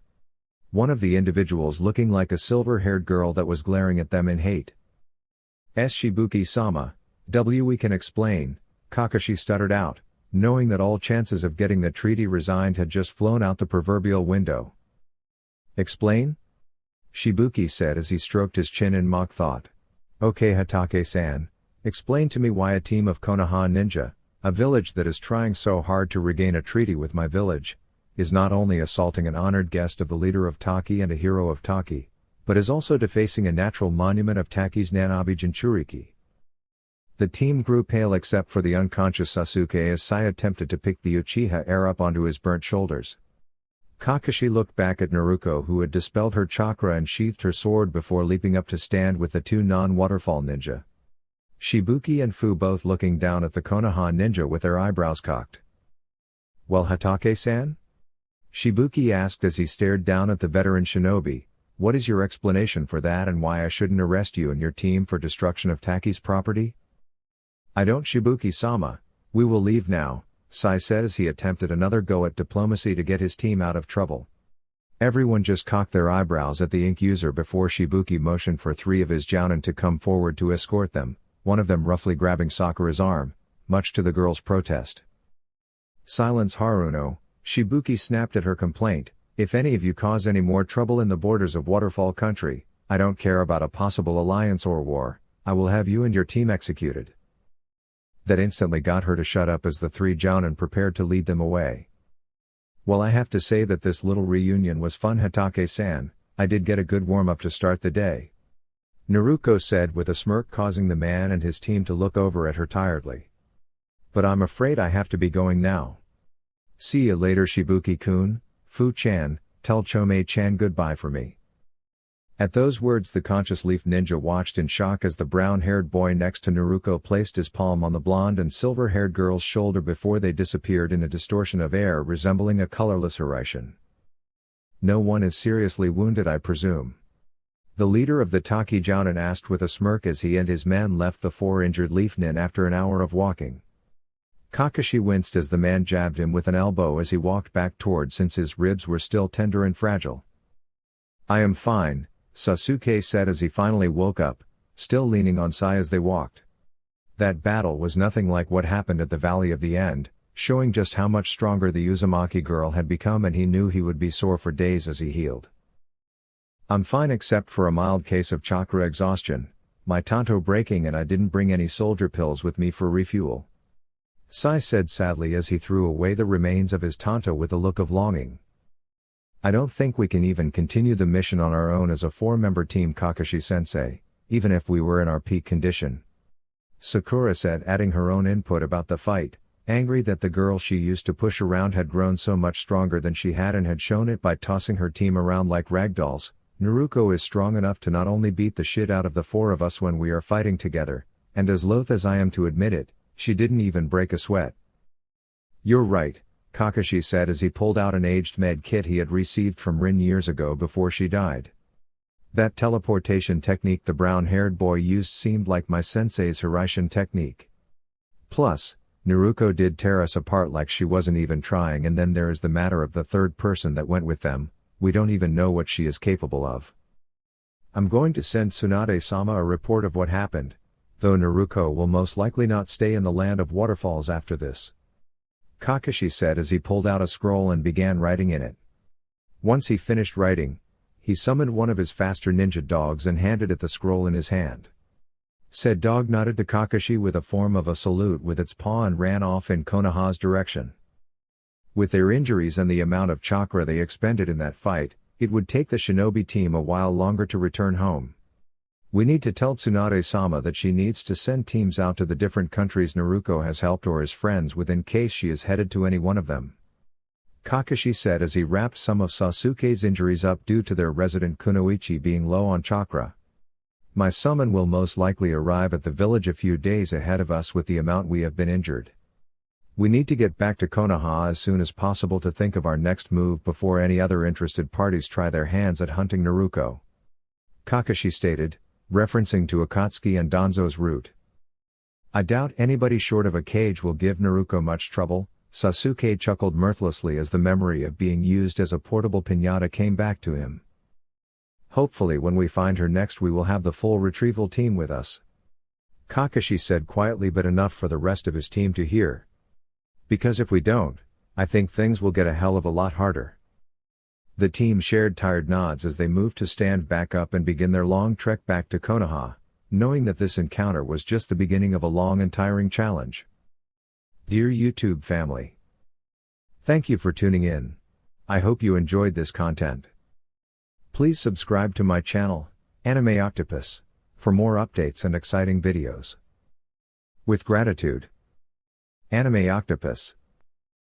One of the individuals looking like a silver-haired girl that was glaring at them in hate. "Shibuki-sama, we can explain," Kakashi stuttered out, knowing that all chances of getting the treaty resigned had just flown out the proverbial window. "Explain?" Shibuki said as he stroked his chin in mock thought. "Okay Hatake-san, explain to me why a team of Konoha ninja, a village that is trying so hard to regain a treaty with my village, is not only assaulting an honored guest of the leader of Taki and a hero of Taki, but is also defacing a natural monument of Taki's Nanabi Jinchuriki." The team grew pale except for the unconscious Sasuke as Sai attempted to pick the Uchiha heir up onto his burnt shoulders. Kakashi looked back at Naruko, who had dispelled her chakra and sheathed her sword before leaping up to stand with the two non-waterfall ninja. Shibuki and Fu both looking down at the Konoha ninja with their eyebrows cocked. "Well, Hatake-san?" Shibuki asked as he stared down at the veteran shinobi, "What is your explanation for that and why I shouldn't arrest you and your team for destruction of Taki's property?" "I don't, Shibuki-sama, we will leave now," Sai said as he attempted another go at diplomacy to get his team out of trouble. Everyone just cocked their eyebrows at the ink user before Shibuki motioned for three of his jounin to come forward to escort them, one of them roughly grabbing Sakura's arm, much to the girl's protest. "Silence, Haruno," Shibuki snapped at her complaint, "if any of you cause any more trouble in the borders of Waterfall Country, I don't care about a possible alliance or war, I will have you and your team executed." That instantly got her to shut up as the three jounin prepared to lead them away. "Well, I have to say that this little reunion was fun, Hatake-san, I did get a good warm-up to start the day," Naruko said with a smirk, causing the man and his team to look over at her tiredly. "But I'm afraid I have to be going now. See you later, Shibuki-kun, Fu-chan, tell Chome-chan goodbye for me." At those words, the conscious leaf ninja watched in shock as the brown-haired boy next to Naruko placed his palm on the blonde and silver-haired girl's shoulder before they disappeared in a distortion of air resembling a colorless Hiraishin. "No one is seriously wounded, I presume?" the leader of the Taki jounin asked with a smirk as he and his men left the four injured leaf nin after an hour of walking. Kakashi winced as the man jabbed him with an elbow as he walked back toward since his ribs were still tender and fragile. "I am fine," Sasuke said as he finally woke up, still leaning on Sai as they walked. That battle was nothing like what happened at the Valley of the End, showing just how much stronger the Uzumaki girl had become, and he knew he would be sore for days as he healed. "I'm fine except for a mild case of chakra exhaustion, my tanto breaking, and I didn't bring any soldier pills with me for refuel," Sai said sadly as he threw away the remains of his tanto with a look of longing. "I don't think we can even continue the mission on our own as a four-member team, Kakashi-sensei, even if we were in our peak condition," Sakura said, adding her own input about the fight, angry that the girl she used to push around had grown so much stronger than she had and had shown it by tossing her team around like ragdolls. "Naruko is strong enough to not only beat the shit out of the four of us when we are fighting together, and as loath as I am to admit it, she didn't even break a sweat." "You're right," Kakashi said as he pulled out an aged med kit he had received from Rin years ago before she died. "That teleportation technique the brown-haired boy used seemed like my sensei's Hiraishin technique. Plus, Naruko did tear us apart like she wasn't even trying, and then there is the matter of the third person that went with them, we don't even know what she is capable of. I'm going to send Tsunade-sama a report of what happened, though Naruko will most likely not stay in the land of waterfalls after this," Kakashi said as he pulled out a scroll and began writing in it. Once he finished writing, he summoned one of his faster ninja dogs and handed it the scroll in his hand. Said dog nodded to Kakashi with a form of a salute with its paw and ran off in Konoha's direction. With their injuries and the amount of chakra they expended in that fight, it would take the shinobi team a while longer to return home. "We need to tell Tsunade-sama that she needs to send teams out to the different countries Naruko has helped or is friends with in case she is headed to any one of them," Kakashi said as he wrapped some of Sasuke's injuries up due to their resident Kunoichi being low on chakra. "My summon will most likely arrive at the village a few days ahead of us with the amount we have been injured. We need to get back to Konoha as soon as possible to think of our next move before any other interested parties try their hands at hunting Naruko," Kakashi stated, referencing to Akatsuki and Danzo's route. "I doubt anybody short of a cage will give Naruko much trouble," Sasuke chuckled mirthlessly as the memory of being used as a portable piñata came back to him. "Hopefully when we find her next we will have the full retrieval team with us," Kakashi said quietly but enough for the rest of his team to hear. "Because if we don't, I think things will get a hell of a lot harder." The team shared tired nods as they moved to stand back up and begin their long trek back to Konoha, knowing that this encounter was just the beginning of a long and tiring challenge. Dear YouTube family, thank you for tuning in. I hope you enjoyed this content. Please subscribe to my channel, Anime Octopus, for more updates and exciting videos. With gratitude. Anime Octopus.